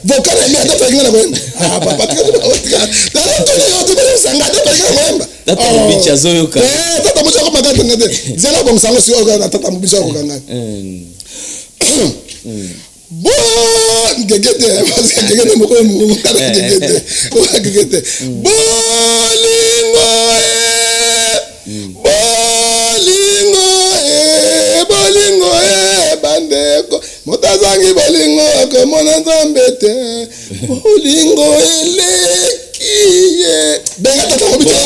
vocal emi ata fekina na koyemba papa tika tala tuni yote bele sanga ata fekina na koyemba tata mubicha zoyoka tata mubicha ko makata ngade zela bon sango si oka tata mubicha ko kanga bo gegete parce que gegete moko mu kala gegete gegete bolingo bandeko mutazangi bolingo akomona nzambe te bolingo elekie benga tata mobicha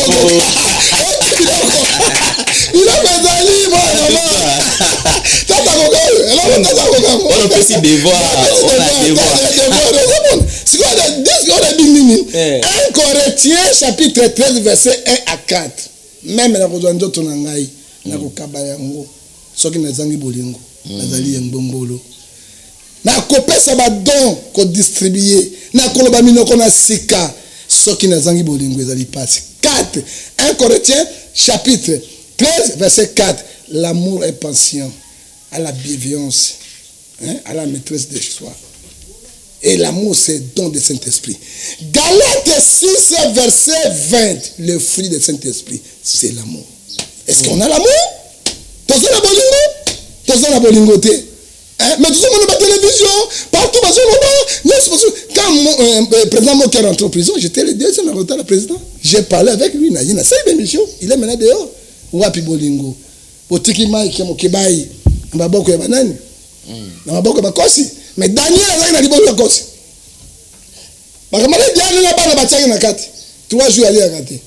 iloko ezali mwana tata kokayo eloko tata kokayo on peut aussi devoir on a devoir c'est quoi le bing 1 Corinthiens chapitre 13 verset 1 à 4 même na kozwa nzoto na ngai na kokaba yango soki nazangi bolingo nazali ngbombolo na kopesa badon ko distribuer na koloba minoko na sika soki nazangi bolingo ezali pasi 4 1 Corinthiens chapitre 13 verset 4 l'amour est patient à la bienveillance hein, à la maîtresse de soi et l'amour c'est don du Saint-Esprit. Galates 6 verset 20 le fruit du Saint-Esprit c'est l'amour. Est-ce qu'on a l'amour? Tous la bolingo te hein? Mais tout le monde à la télévision partout quand le président Moki est rentré en prison j'étais le deuxième avocat du président j'ai parlé avec lui il est maintenant dehors wapi bolingo otiki Mike Mokibai maboko ya banani na maboko bakosi mais Daniel azaki na liboko ya kosi bakamala Daniel na bana batiaki na kati 3 jours ali akate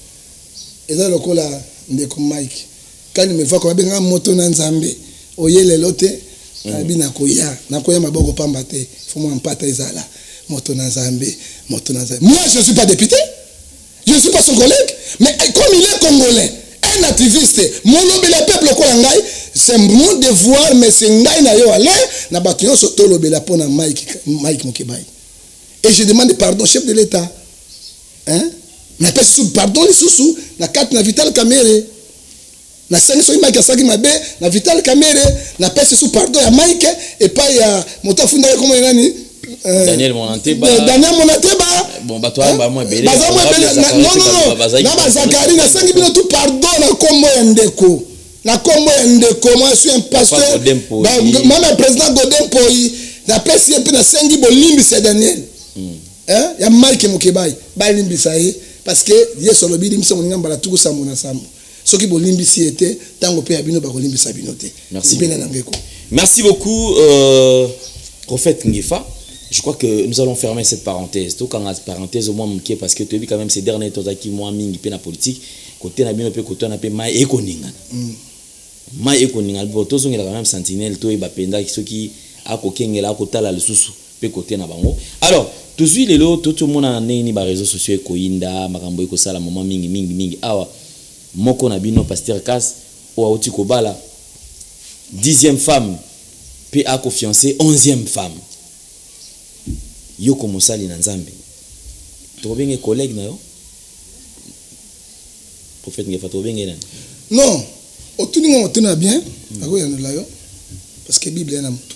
eza lokola ndeko Mike quand me va ko benga moto na nzambe oyele lote abi na koya maboko pamba te faut moi mpata ezala moto na nzambe moi je ne suis pas député je ne suis pas son collègue mais comme il est congolais un activiste mon lobela peuple ko ngai c'est mon devoir mais c'est ngai na yo aller na bato nyonso to lobela pona Mike Mokibai et je demande pardon chef de l'état hein mais pas sous pardon les sous na carte na Vital Kamerhe na sengi soki Mike asaki mabe na Vital Kamerhe na pese sous pardon ya Mike et pas ya moto afunda comme nani Daniel Monanteba bon bato ba moi belé non ba Zakari na sengi bino tout pardon na kombo ya ndeko moi je suis un pasteur même le président Godin Poi na pese pe na sengi bolimbi c'est Daniel hein ya Mike Mokebai ba limbi ça parce que yeso lobili mso ngamba la tuku samona sambo soki bolimbi si était tango pe abino ba kolimbi sabinote merci beaucoup prophète Ngefa. Je crois que nous allons fermer cette parenthèse. Tout quand la parenthèse au moins manqué parce que tu as vu quand même ces derniers temps qui moi mingi pe na politique côté na bino pe côté na pe mai ekoninga. Mai ekoninga boto zongi la quand même sentinelle to e ba penda soki akokengela akotala lisusu pe côté na bango. Alors, tozui lelo tout le monde na nini ba réseaux sociaux ekoinda makambo ekosala moment mingi awa moko na bino pasteur Kas o auti kobala 10e femme pe ako fiancé 11e femme. Yo comme sali na nzambe to benge collègue na yo prophète Ngefa to benge na non otuni ngo tuna bien ako yana la yo parce que Bible yana mutu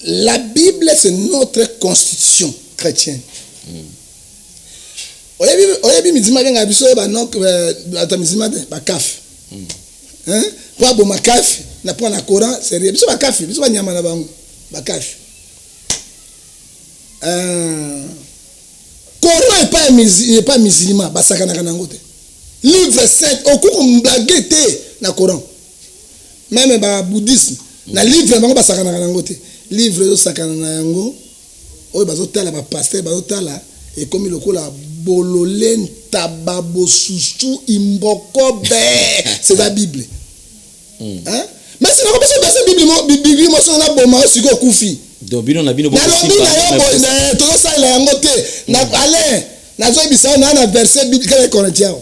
la Bible c'est notre constitution chrétienne oyebi mizima benga biso ba nok ata mizima de ba kaf hein kwa bo makaf na po na Coran c'est biso ba kaf biso ba nyama na bango ba kaf Coran est pas musulman, basakana kanangote. Livre saint, okuko mbagete na Coran. Même ba bouddhisme, na livre bango basakana kanangote. Livre zo sakana na yango, oyo bazotala ba pasteur bazotala et comme lokola bololen tababo susu imbokobe, c'est la Bible. Hein? Mais c'est pas parce que la Bible mo so na boma siko kufi. Donc bino na bino na to ça la ngote na ale na zo bisa na verset biblique Corinthiens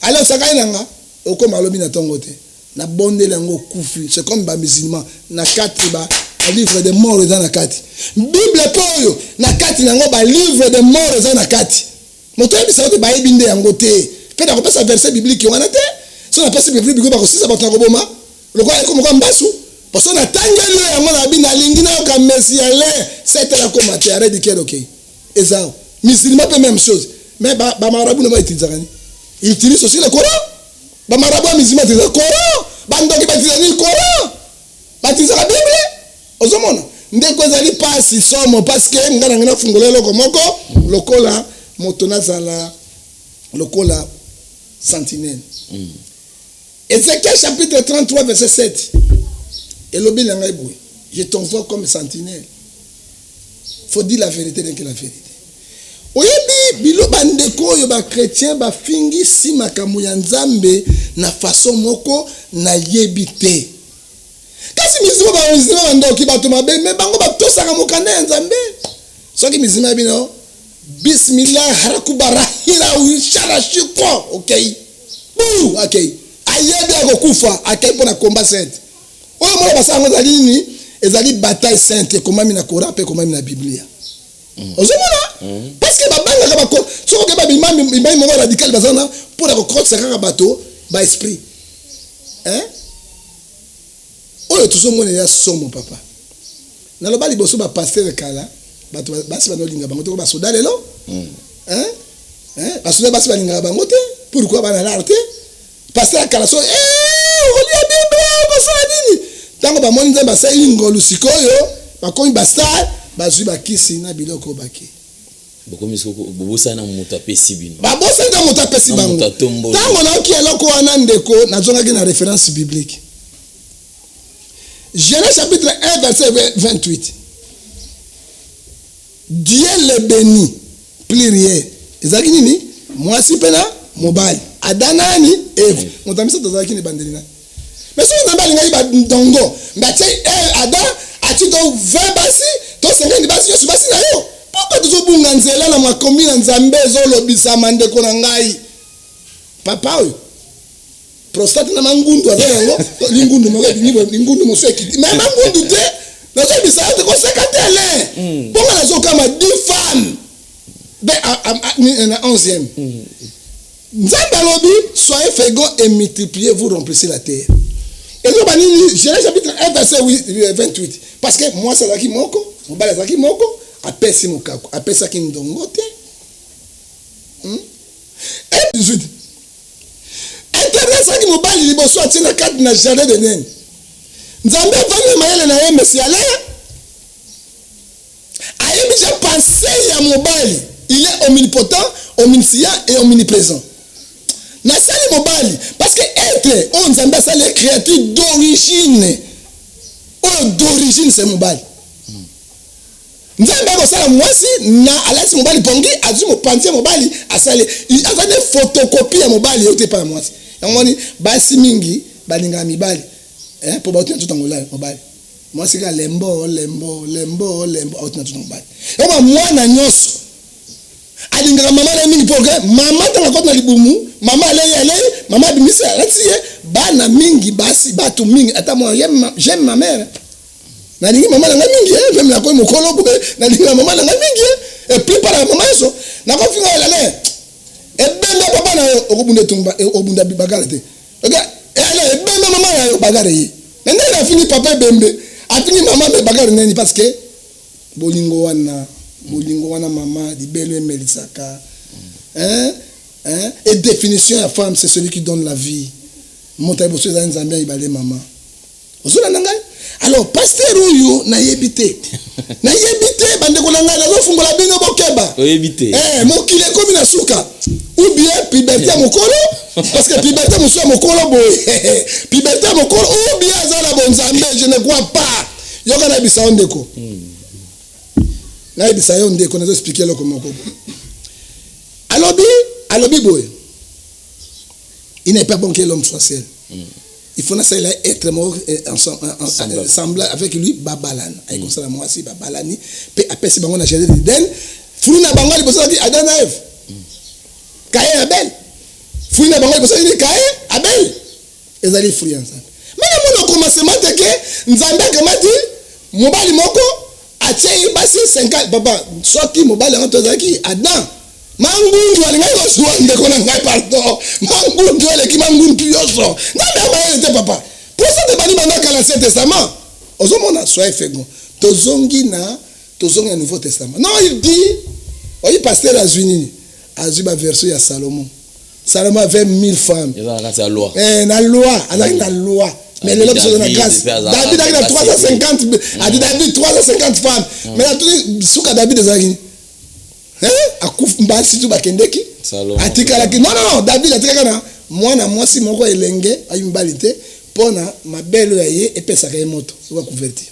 ale saka nanga okoma lobi na tongote na bondela ngo kufi c'est comme ba musulman na kati ba livre de mort dans la kati Bible poyo na kati nango ba livre de mort dans la kati moto bisa to ba ibinde yangote pe na ko pesa verset biblique wana te so na pesa biblique ba ko sisa ba to ngoboma lokwa ko ko mbasu parce que na tangeli yango na bina lingina ka mesiale c'était la comate arrête de quel OK ezao musulman peut même chose mais ba marabout ne va utiliser rien il utilise aussi le Coran ba marabout musulman utilise le Coran ba ndoki ba utilise le Coran ba utilise la Bible ozomona ndeko ezali pasi somo parce que ngana ngana fungola loko moko lokola motona zala lokola sentinelle Ézéchiel chapitre 33 verset 7 et l'obé l'angai boué. Je t'envoie comme sentinelle. Faut dire la vérité dès que la vérité. Oyebi bilo bandeko yo ba chrétien ba fingi si makamu ya nzambe na façon moko na yebite. Kasi mizima ba mizima ndoki bato mabe me bango ba tosaka mokanda ya nzambe. Soki mizima bino bismillah harakubarahira uishara shiko. OK. Bou, OK. Ayebe akokufa akay pona combat saint. Oyo mwana basango za nini ezali bataille sainte komami na Coran pe komami na Biblia. Ozomona parce que babanga ka bako soko ke babimami mo radical bazana pour la croître kaka bato ba esprit. Hein? Oyo tuzomona ya somo papa. Na loba liboso ba pasteur kala bato basi banolinga bango to ba soda lelo. Hein? Basoda basi balinga bango te pourquoi bana l'arte? Pasteur kala so olia Bible basani. Tango ba moni nzamba sa ingolu sikoyo bakomi bastar bazui bakisi na biloko baki bokomi soko bobosa na moto apesi bino babosa na moto apesi bango tango na oki eloko wana ndeko nazongaki na référence biblique Genèse chapitre 1 verset 28 Dieu le bénit pluriel ezaki nini mwasi pena mobile adanani Eve motamisa tozaki ni bandeli na mais si on a ngai ba ndongo mbati ada ati do 20 basi to 50 basi yo basi na yo pourquoi tu zobunga nzela na makombi na nzambe zo lobisa mandeko na ngai papa oyo prostate na mangundu azango lingundu mo lingundu mo sweki mais mangundu te na zo bisa te ko sekatele bonga na zo kama 10 femmes be na 11e Nzamba lobi, soyez féconds et multipliez, vous remplissez la terre. Et donc, Genèse chapitre 1, verset 28. Parce que moi, c'est là qui moko, mon bal est là qui moko, appelle si mon kako, appelle ça qui ndongote. Et 18. Internet, ça qui mon bal, il est bon, soit tu n'as qu'à dans le jardin de Nen. Nzamba va me mailler na yembe si allez. Aïe, j'ai pensé à mon bal. Il est omnipotent, omniscient et omniprésent. Nasali mobali parce que être on Nzamba ça les créatures d'origine. Oh d'origine c'est mobali. Nzamba ko sala mwasi na alasi mobali pongi azu mo pantie mobali asale il a fait des photocopies à mobali yote pa mwasi. Yangoni basi mingi balinga mibali. Pour ba tout angola mobali. Mwasi ka lembo autina tout mobali. Yoma mwana nyoso alingaka mama na mingi pour que mama tanga kota na libumu mama ale mama bimisi alatie bana mingi basi bato mingi ata moi j'aime ma mère na lingi mama na mingi même la ko mokolo pour na lingi mama na mingi et puis par la maman so na ko finga la e bembe papa na okubunda tumba obunda bibagala te oka ele bembe mama na bagara yi nende na fini papa bembe afini mama be bagara neni parce que bolingo wana mama libelo emelisaka et définition de la femme c'est celui qui donne la vie montagne bosso za nzambe ibale mama ozula nanga alors pasteur uyu na yebite bande ko nanga zo fungola bino bokeba oyebite mokile komi na suka ou bien puberté mokolo parce que puberté muso mokolo boy puberté mokolo ou bien azala bonzambe je ne crois pas yoka na bisa ondeko na bisa ondeko na zo expliquer lo comment alobi boy il n'est pas bon que l'homme soit seul. Il faut être mort ensemble avec lui babalan ay comme ça moi aussi babalani pe après si bango na jardin d'Éden fruit na bango li bosa di Adam et Ève Caïn Abel fruit na bango li bosa di Caïn Abel ezali fruit ensemble mais na commencement te que nzambe kamati mobali moko atie basi 50 baba soki mobali ngato zaki Adam mangundu alingai ko suwa ndeko na ngai pardon mangundu aleki mangundu yoso ngambe amayele papa pour ça te bani banda ka l'Ancien Testament ozomona soyez féconds tozongi na Nouveau Testament non il dit oyi pasteur azwini azuba verset ya Salomon avait 1000 femmes c'est la loi na loi azaki na loi mais le lobby de la grâce David a 350 a dit David 350 femmes mais la tout souka David ezaki akuf mbasi tu bakendeki atikala ki non David atikala na mwana mwasi moko elenge ayimbalite pona mabelo ya ye epesaka ye moto soka convertir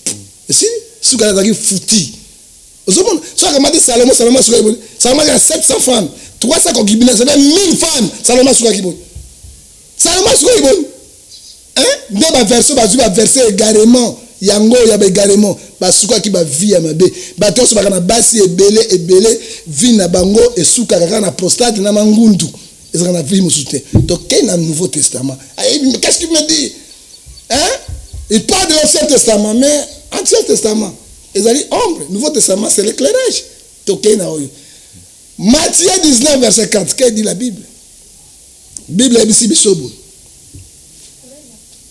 si suka zaki futi ozomona soka mati Salomon suka iboni Salomon a 700 femmes 300 concubines ça fait 1000 femmes Salomon suka iboni nde ba verset également yango ya également basuka ki ba vie ya mabe bato so baka na basi ebele vie na bango esuka kaka na prostate na mangundu ezaka na vie musute donc quel est Nouveau Testament qu'est-ce qu'il me dit il parle de l'Ancien Testament mais Ancien Testament ezali ombre Nouveau Testament c'est l'éclairage donc quel est Matthieu 19 verset 4 qu'est dit la Bible ebisi bisobo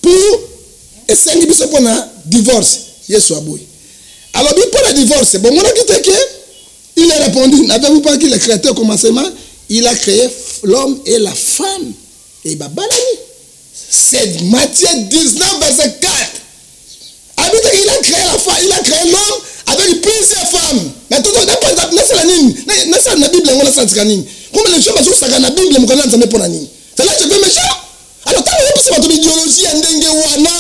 pour esengi biso pona divorce yesu aboy alors pour le divorce bon mona kiteke il a répondu n'avez-vous pas qu'il a créé au commencement il a créé l'homme et la femme et babalani c'est Matthieu 19 verset 4 habite il a créé la femme il a créé l'homme avec plusieurs femmes mais tout le temps nasa la nini nasa na Bible ngona santika nini comme les gens bazo saka na Bible mokana nzambe pona nini c'est là je veux méchant alors tant que c'est votre idéologie ndenge wana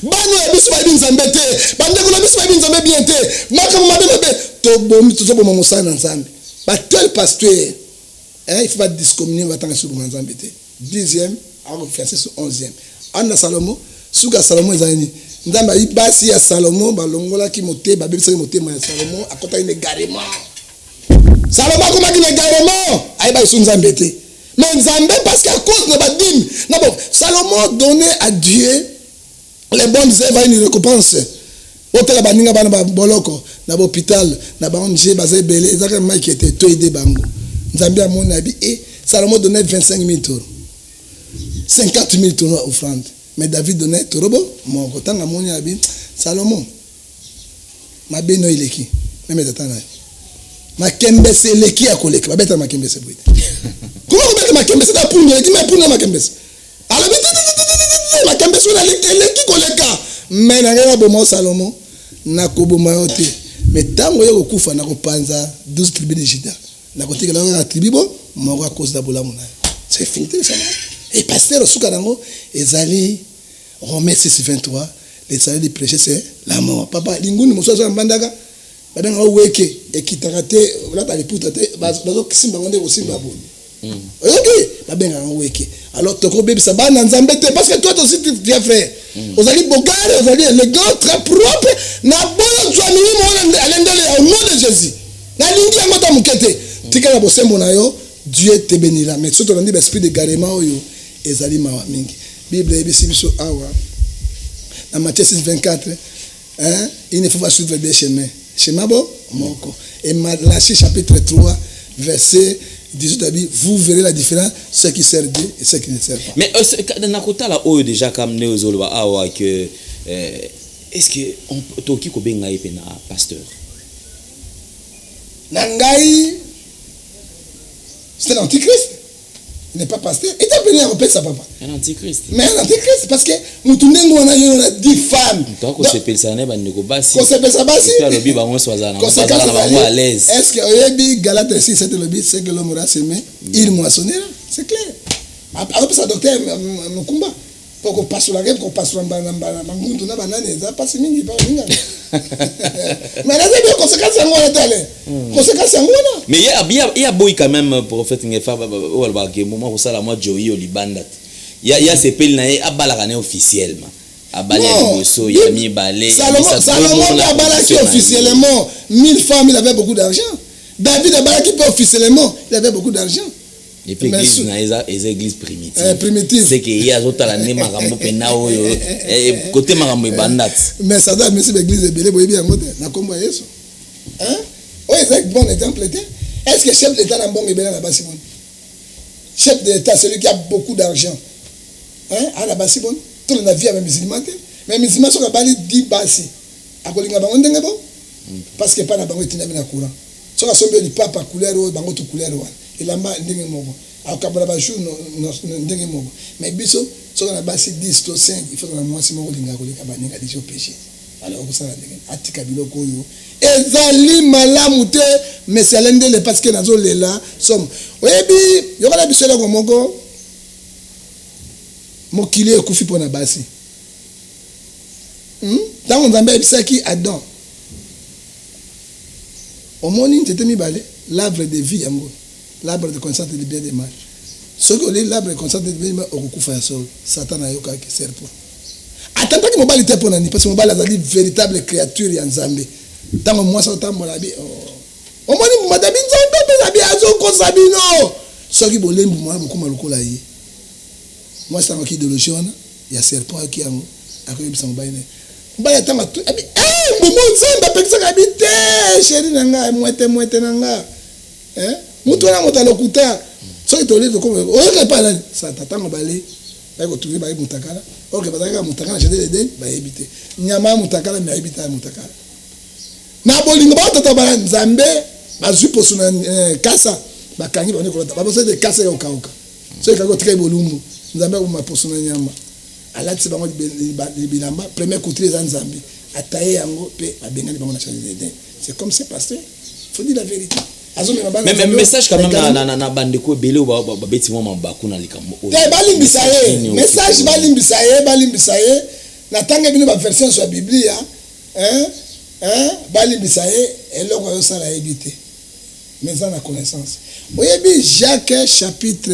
bano biso ba binzambe te bandeko na biso ba binzambe bien te makamo mabe to bomi to bomo mosana nzambe ba tel pasteur il faut pas discriminer va tanga sur nzambe te 10e a confiance sur 11e ana Salomo suka Salomo ezani nzamba ibasi ya Salomo balongola ki mote ba bebisa motema ya Salomo akota ine garement Salomo koma ki ne garement ay ba sur nzambe te mais nzambe parce qu'à cause de badim non bon Salomon donnait à Dieu les bonnes œuvres une récompense hôtel baninga bana ba boloko na hôpital na ba onje bazebele ezaka mai qui était to aider bango nzambe amona bi et Salomon donnait 25 000 taureaux. 50 000 taureaux offrande. Mais David donnait taureau. Mon temps à mon abîme. Salomon. Ma beno il est qui? Même t'attends là. Ma kembese il est qui à coller? Ma bête ma kembese bruit. Comment vous mettez ma kembese là pour nous? Dis mais pour nous ma kembese. Alors ma kembese on a les qui coller ka. Mais na ngela bomo Salomon na koboma yote. Mais tango yo kufa na kopanza 12 tribus de Juda. Na kotika la tribu bo moko à cause de bola mona. C'est fini ça. Et pasteur au Soukanango, ezali Romains 6:23, les salaires du péché c'est la mort. Papa, linguni moso so mbandaka, babenga weke ekitakate, la ba liputa te, bazo kisimba ngonde osimba bo. OK, babenga weke. Alors toko bébé ça ba na nzambe te parce que toi aussi tu es frère. Ozali bogare, ozali élégant, très propre, na bon tu ami mo alendele au nom de Jésus. Na lingi yango ta mukete. Tikala bosembo na yo, Dieu te bénira. Mais surtout on dit l'esprit de garement oyo. Ezali mawa mingi. Bible ebisi biso awa. Dans Matthieu 6:24, hein, il ne faut pas suivre des chemins. Chemin bon, moko. Et Malachie chapitre 3, verset 18, vous verrez la différence, ceux qui servent Dieu et ceux qui ne servent pas. Mais dans côté là où déjà comme néozolo awa que est-ce que on toki ko benga epena pasteur? Nangai c'est l'antichrist. Il n'est pas pasteur. Il t'a appelé à répéter ça, papa. Un antichrist. Mais un antichrist, parce que nous tournons, on a 10 femmes. Donc, on s'appelle ça, on s'appelle ça, basi. À l'aise. Est-ce que, oyebi, Galate 6, c'est le but, c'est que l'homme aura semé, il moissonnera. C'est clair. Après, ça, docteur Mukumba. Pour qu'on passe sur la guerre, qu'on passe sur la bangountou, na banane, ça passe mingi, pas mingi. Mais là, c'est bien, conséquence en moi, conséquence en moi. Mais il y a beau quand même, prophète Ngefa, ou alors que moment pour ça la moi Joey au Liban. Il y a ces pelles naïe à balagané officiellement. À balé bosso, il y a mis balé. Salomon a balaki officiellement 1000 femmes, il avait beaucoup d'argent. David a balaki officiellement, il avait beaucoup d'argent. Et puis l'église les églises primitives. Primitive. C'est qu'il y a d'autres années marambo penao côté marambo bandat. Mais ça doit même si l'église est belée boyebi en côté na kombo yeso. Hein? Oh, c'est bon exemple. Est-ce que chef d'État n'a bon ebela na basibon? Chef d'État celui qui a beaucoup d'argent. Hein? À la basibon, tout le navire avec musulman. Mais musulman sont bali 10 basi. Akolinga bango ndenge bo? Parce que pas na bango itina na courant. So ka sombe di papa couleur o bango to couleur wa. Il a mal ndenge moko akabala ba jour ndenge moko mais biso so na basi 10 to 5 il faut que na mwasi moko linga ko lika baninga déjà péché alors ko sala ndenge atika biloko yo ezali malamu te mais c'est l'endele parce que nazo lela somme oyebi yokala biso la moko mokili ekufi pona basi tango nzambe ebisaki Adam omoni ntete mibale l'arbre de vie yango l'arbre de connaissance de bien et de mal. Ce que l'arbre de connaissance de bien et de mal, on recouvre ça. Satan a eu quelque serpent. Attends que mon bal était pour nani parce que mon bal a dit véritable créature en Zambie. Tant que moi ça tant mon habit. On m'a dit madame Zambie mais habit azo ko sabino. Ce qui bolé moi beaucoup maloko là yi. Moi c'est un qui de logion, il y a serpent qui a akoyebi ça mon bal. Mon bal attend tout. Eh mon Zambie avec ça habiter chéri nanga moite nanga. Hein? Mutu na mota lokuta so itole to comme oke pa na sa tatanga balé ba ko trouver ba mutakala oke bataka mutakala chez des ba ebité nyama mutakala mais ebita mutakala na bolingo ba tata ba nzambe ba zupo suna kasa ba kangi ba ne ko ba bosse de kasa yo kauka so ka ko très bolumbu nzambe ko ma posuna nyama alati bango bilamba premier coup très nzambe ataye yango pe abengani bango na chez des c'est comme c'est passé faut dire la vérité. Mais message quand même na bandeko belé ou ba beti mo mabaku na likambo. Message balimbisaye na tanga bino ba version sur la Bible balimbisaye eloko yo sala ebité. Mais ça na connaissance. Oyebi Jacques chapitre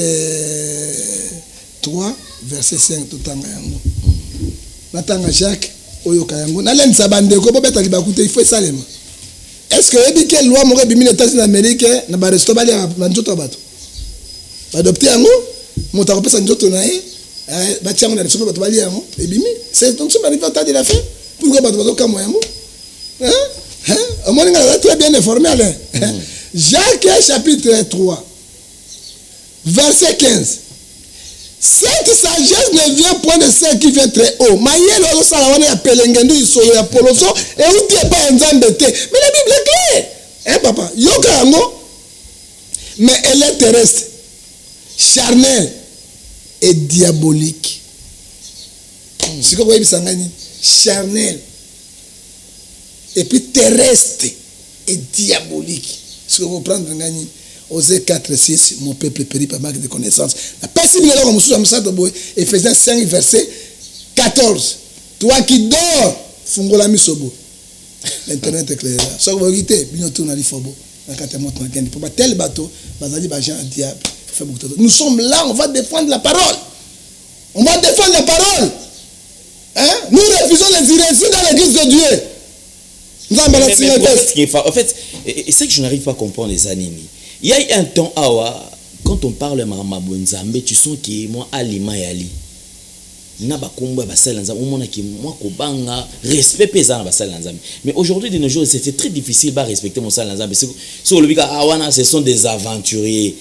3 verset 5 totanga yango. Na tanga Jacques oyo kayango na lenza bandeko bo beta libakute il faut salema. Est-ce que vous que loi m'aurait bimi les États-Unis d'Amérique na ba resto bali na njoto bato adopter yango monta ko pesa njoto na ye ba tiango na resto bato bali yango e bimi c'est donc ça arrive à temps de la fin pourquoi bato bato kamo yango on m'a très bien informé Jacques chapitre 3 verset 15. Cette sagesse ne vient point de celle qui vient très haut. Mayele ozo salawana ya pelengendu isolo ya poloso et ou dit pas nzambe te. Mais la Bible est claire. Hein papa, yoka yango. Mais elle est terrestre, charnelle et diabolique. C'est quoi vous savez charnel et puis terrestre et diabolique. Ce que vous prenez ngani Osée 4:6, mon peuple périt par manque de connaissance. La possibilité comme Ephésiens 5 verset 14. Toi qui dors, fungola misobo. Internet est clair. Ça vous voyez, binoto na lifobo. Na katemot na kendi. Pour tel bateau, bazali ba gens diable. Nous sommes là, on va défendre la parole. On va défendre la parole. Hein? Nous refusons les irrécits dans l'église de Dieu. En fait, c'est que je n'arrive pas à comprendre les animés. Il y a un temps, quand on parle de Mamabonzambe, tu sens que moi, Alima Yali. Mais aujourd'hui, de nos jours, c'est très difficile de respecter mon salle. Ce sont des aventuriers.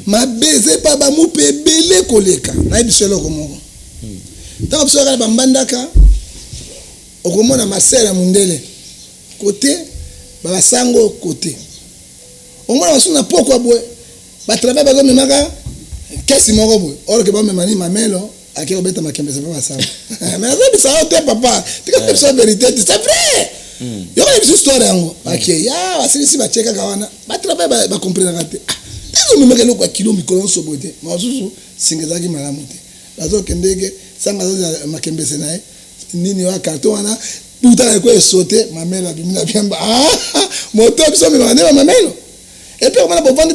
Ma baiser pas ba moupe belé koleka na biselo komo tant observer ba mbandaka okomona masera mundele côté ba sango côté omona basuna poko boy ba travail ba memaka kesi moko boy or ke ba memani mamelo akiko beta makembe ça pas ça mais ça te papa tu as la vérité c'est vrai yo ba histoire yango ok ya wasisi ba cheka kawana ba travail ba comprendre kate nous mettons le kilo micro sobote mazuzu singezaki malamu te bazo kendeke sanga za makembe senae nini wa carton wana puta ko sauter mamela bimina biamba moto biso me bana mamelo et puis on a bovandi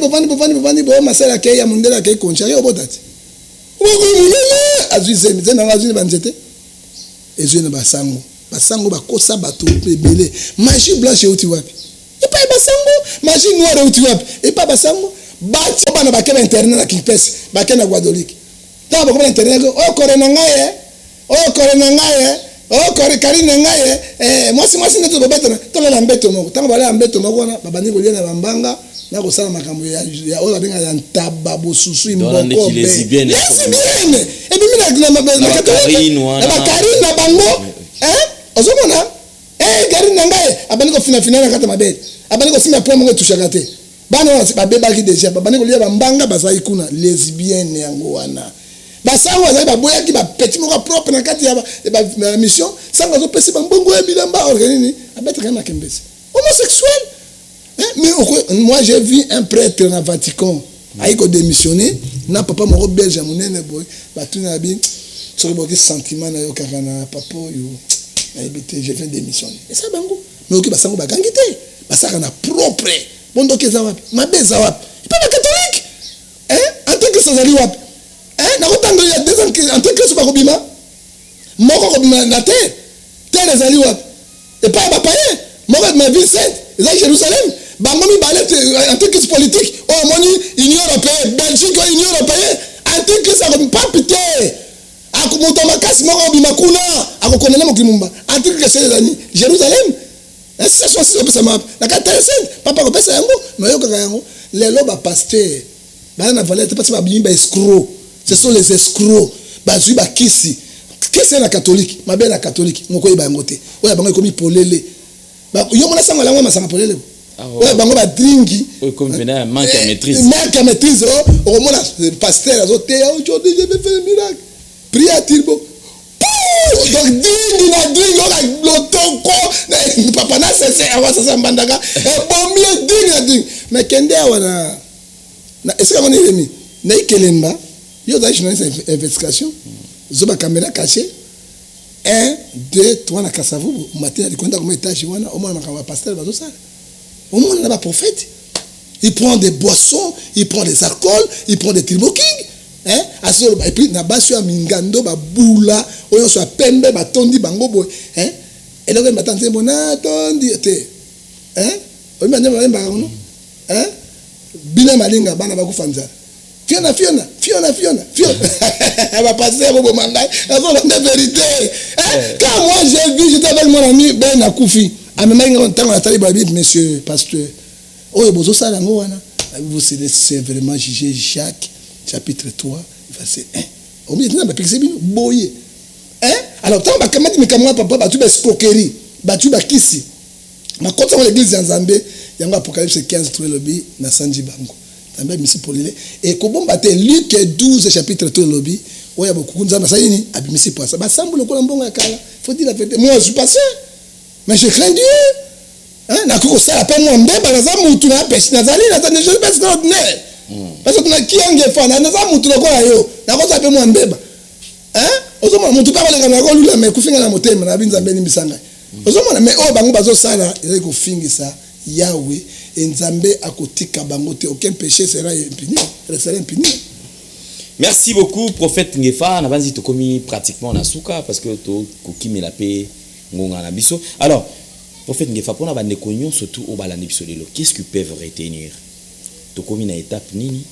bo masala ke ya mundela ke konchari obotati uko munene azuise mizena ngazuni banjete ezwe na basango bakosa bato ebele magie blanche uti wapi et pas basango magie noire uti wapi et pas basango bati bana bakena internet na kipesi bakena Guadeloupe ta bakona internet o korena ngaye o kore karina ngaye moi neto babetana to la mbeto moko tanga bala mbeto moko na babani kolia na bambanga na kosala makambo ya o benga ya ntaba bosusu imboko be yes bien et puis na karina bango ozomona karina ngaye abani ko fina na kata mabele abani ko sima pomo ko tushakate bana babebaki déjà babani kolia bambanga bazai kuna lesbienne yango wana basango bazai baboyaki ba petit moko propre na kati ya ba mission sango zo pesi bambongo ya bilamba organini abetaka na kembesi homosexuel mais moi j'ai vu un prêtre na Vatican aiko démissionner na papa moko belge munene boy batuna bi soki boki sentiment na yo kaka na papa yo na ebité j'ai fait démissionner et ça bango mais oki basango bakangi te basaka na propre bon donc ça wapi mabeza wapi pas catholique en tant que sazali wapi na kotanga ya 2 ans en tant que soba kobima moko kobima na terre les ali wapi et pas ba païen moko ma ville sainte c'est Jérusalem bango mi balete en tant que politique oh moni Union européenne Belgique Union européenne en tant que ça pas pité akomoto makasi moko kobima kuna akokondana mokimumba en tant que c'est les Jérusalem. C'est ça m'a la catastrophe papa ko pesa yango mais yo kaka yango lelo ba pasteur ba na valette pas ba bimba escroc ce sont les escrocs ba zui ba kisi kisi na catholique ma belle catholique ngoko yeba yango te oya bango komi polele ba yo mona sanga lango masanga polele oya bango ba dringi comme venait manque à maîtrise au mona pasteur azote aujourd'hui je vais faire un miracle prie à Tirbo. Donc dingi na lotoko papa na c'est awa ça mbandaka bon mieux dingi mais kende awa na est-ce qu'on est remis na ikelemba yo da journaliste investigation zoba caméra cachée 1 2 3 na kasavu matin ali konda comme étage wana au moins makamba pasteur bazo ça au moins na ba prophète il prend des boissons il prend des alcools il prend des triboking et puis na basu ya mingando ba bula oyo so pembe batondi bango boy et donc batante bona tondi te o manje ba ngono bina malinga bana ba kufanza fiona Elle va passer au Bomangai. Elle va la vérité. Quand moi j'ai vu, j'étais avec mon ami Ben Akoufi. À même temps, on a talibé, monsieur pasteur. Oh, il y a ça là, vous c'est vraiment juger Jacques, chapitre 3, verset 1. Au milieu de la pixie, boye. Alors, tant que je me papa, tu vas escroquerie, tu vas kissi. Ma quand on l'église en Zambie, il y a un apocalypse 15, 3 lobby, na Sanji Bango. Zambie, Missi Polile. Et comment battre Luc 12, chapitre 3 lobby, où il y a beaucoup de gens, ça y est, Abimisi pour ça. Bah, ça me le colambon à Kala. Faut dire la vérité. Moi, je suis passé, mais je crains Dieu. Na kukosa la peine mwambe banaza mutu na pesi nazali na tande je pense extraordinaire parce que na kiange fana naza mutu lokola yo na kosa pe mwambe ba ozomona mutu pa balenga na kolula me kufinga na motema na binza mbeni misanga ozomona me o bango bazo sala ezali kofingisa Yahweh Nzambe akotika bango te aucun péché sera impuni restera impuni. Merci beaucoup prophète Ngefa na banzi to komi pratiquement na suka parce que to kokimi la paix ngonga na biso. Alors prophète Ngefa pona ba nekonyo surtout au balandi biso lelo qu'est-ce qu'ils peuvent retenir to komi na étape nini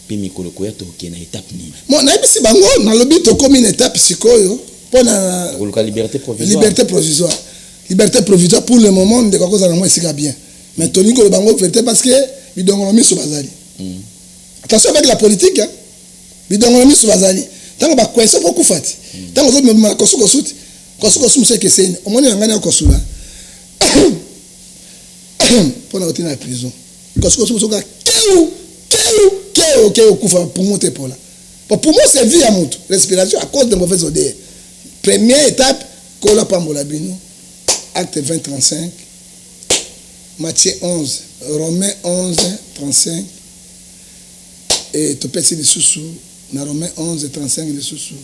pe mikolo ko ya to ke na étape nini mo na bisi bango na lobi to komi na étape sikoyo pona la liberté provisoire pour le moment de quoi ça na moi sika bien mais toni ko bango vérité parce que bidongolo miso bazali attention avec la politique hein bidongolo miso bazali tango ba kwese ko kufati tango zo me kosuko suti muso ke sene omoni ngani akosula pour la retourner à la prison. Parce que ce pour monter pour là. Pour moi, c'est vie à mon respiration à cause de mauvaises odeurs. Première étape, Kola Pambolabino, acte 20, 35, Matthieu 11, Romains 11, 35, et Topesi de Soussou, dans Romains 11, 35 de Soussou.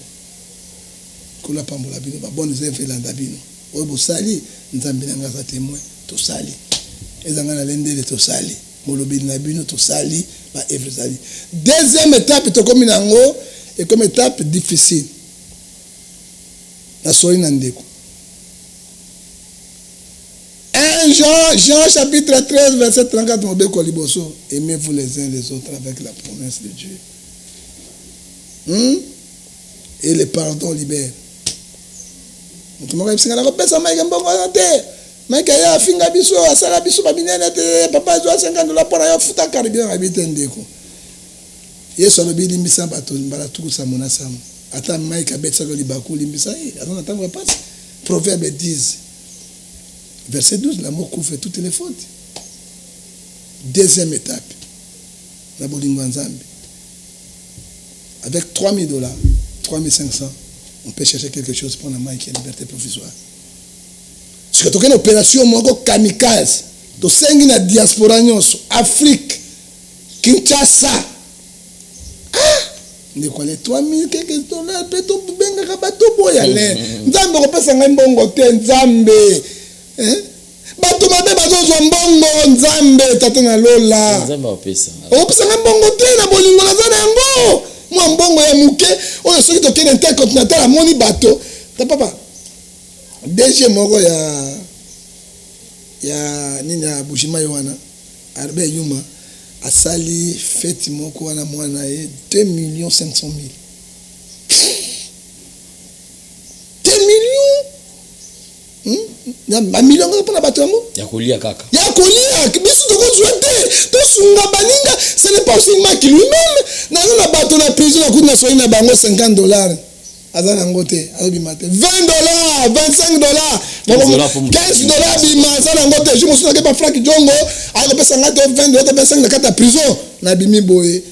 Kola Pambolabino, bonne œuvre landabino. Obo sali, nzambina ngasa témoin. Tosali ezanga na lendele tosali molobi na bino tosali ba evresali. Deuxième étape to komi nango et comme étape difficile na soi na ndeko 1 Jean chapitre 13 verset 34 mobeko liboso aimez-vous les uns les autres avec la promesse de Dieu et le pardon libère. Mutumoka bisinga na ko pesa maike mbongo na te Maika ya finga biso asala biso babinene te papa zo $50 pour ya futa karibia ngabite ndeko. Yesu alobi limbisa bato mbala tukusa mona sam. Ata Maika betsa ko libaku limbisa azona tango passe. Proverbe 10 verset 12 l'amour couvre toutes les fautes. Deuxième étape. La bolingo nzambe. Avec $3,000, 3,500, on peut chercher quelque chose pour la Maika liberté provisoire. Parce que tu as une opération kamikaze. Tu as une diaspora Afrique, Kinshasa. Les $3,000 quelques dollars, peut-être benga kabato boyale. Nzambe ko pesa ngambongo te nzambe. Bato mabe bazo mbongo nzambe tatana lola. Nzambe opesa. O pesa ngambongo te na bolingo na zana yango. Moi mbongo ya muke, oyo soki to kene intercontinental amoni bato. Ta papa. DG moko ya nini ya Bushima Yohana Arbe Yuma asali fête moko wana mwana ye 2,500,000 2 millions na million ngapa na bato yango ya kolia kaka biso to ko jouer to sunga baninga ce n'est pas aussi Macky lui-même na bato na prison na kuna soyi na bango $50 azana ngote azobima te $20 $25 $15 bima azana ngote je me souviens que pas Frank Jongo akopesa ngate $20 $25 na kata prison na bimi boye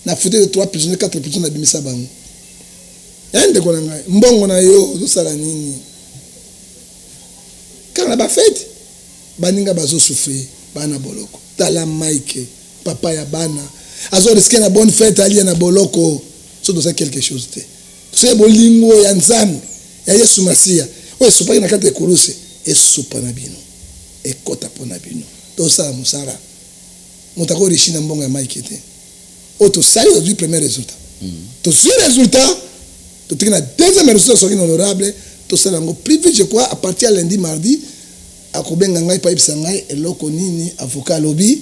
na fouté de 3 prisonniers 4 prisonniers na bimisa bango ende kona ngai mbongo na yo zosala nini kana ba fête baninga bazo souffrir bana boloko tala Mike papa ya bana azo risquer na bonne fête ali na boloko so dosa quelque chose te c'est bolingo ya nzambe ya Yesu Masia oyo sopa na kata kuruse esopa na bino ekota pona bino to sa musara mutako rishina mbongo ya Mike te auto sali du premier résultat to ce résultat to tina deuxième résultat so honorable to sala ngo privé je crois à partir lundi mardi akobenga ngai pa ibisa ngai eloko nini avocat lobby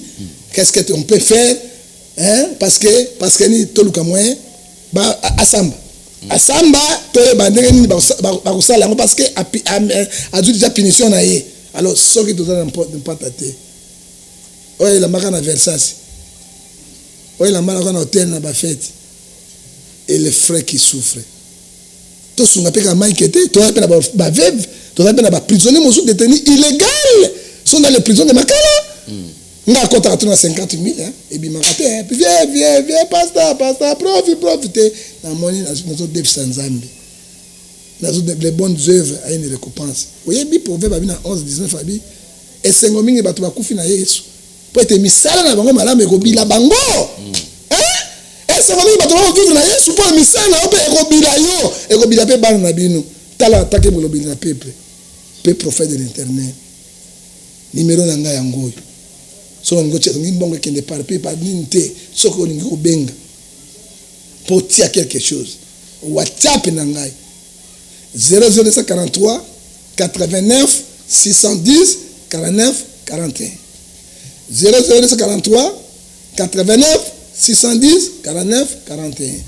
qu'est-ce que on peut faire hein parce que ni toluka moyen ba asamba asamba to bandenge ni ba kosala ngo parce que a dû déjà punition na ye. Alors ce qui doit n'importe te. Oye la maka na Versace. Oye la maka na hôtel na ba fête. Et les frères qui souffrent. Tout ce qu'on appelle un maïkété, tout appelle ba veuve, tout appelle ba prisonnier mosu détenu illégal. Sont dans les prisons de Makala. On a compté à 50 000 hein et bien magaté puis viens pasta profiter dans mon dans des sans Zambie. Dans les bonnes œuvres à une récompense. Vous voyez bi pour ba bina 11 19 abi et sengomingi ba to ba kufi na Yesu. Pour être misala na bango malamu e ko bila bango. C'est comme si tu vivre na Yesu pour misala na ope ekobila yo ekobila pe bana na bino tala attaquer mo lobila na peuple prophète de l'internet numéro na nga yango so ngo tche ngi mbongo kende par pe par ninte soko lingi obenga pour tia quelque chose WhatsApp na ngai 0043 89 610 49 41 0043 89 610 49 41.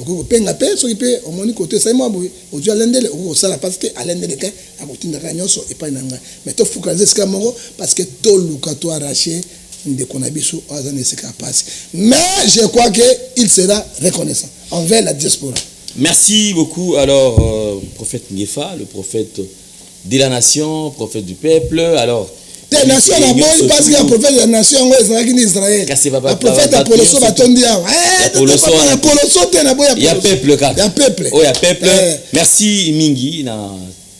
Oko penga pe so ipe omoni côté ça moi o dia lendele oko sala parce que alendele ke akotinda ka nyonso e pa nanga mais to focaliser ska moko parce que to luka to arracher ndeko na biso azane se passe mais je crois que il sera reconnaissant envers la diaspora. Merci beaucoup. Alors prophète Ngefa, le prophète de la nation, prophète du peuple. Alors la nation la bonne parce qu'il y a un prophète de la nation en Israël. Le prophète Apollo batondi ya. Il y a peuple il y a peuple. Oh, il y a peuple. Merci mingi na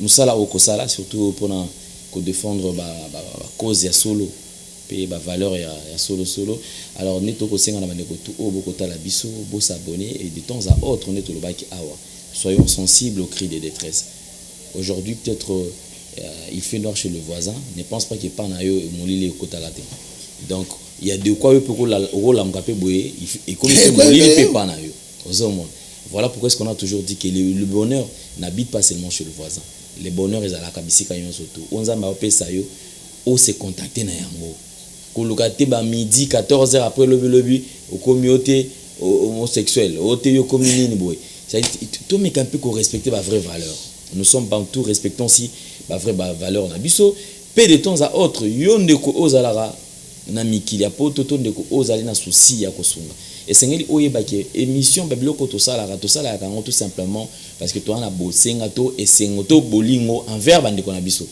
musala okosala surtout pour na ko défendre ba cause ya solo pe ba valeur ya solo. Alors neto ko senga na bandeko tout o bokota la biso bo s'abonner et de temps à autre neto lo baki awa. Soyons sensibles aux cris de détresse. Aujourd'hui peut-être il fait noir chez le voisin, ne pense pas qu'il pas na yo molile kota la te. Donc il y a de quoi pour la mkape boye et comme il molile pe pas na yo. Voilà pourquoi est-ce qu'on a toujours dit que le bonheur n'habite pas seulement chez le voisin. Le bonheur est à la kabisika yon surtout. On zamba opesa yo o se contacter na yango. Ko lokate ba midi 14h après le au communauté homosexuel, au te yo communini boy. Ça tout mais qu'un peu qu'on respecte ma vraie valeur. Nous sommes bantou respectons aussi ma vraie valeur na biso pe de temps à autre yo ndeko ozalara na mikili ya poto to ndeko ozali na souci ya kosunga et sengeli oyeba ke émission babiloko to sala kango tout simplement parce que toi na bosenga to et sengoto bolingo envers bandeko na biso.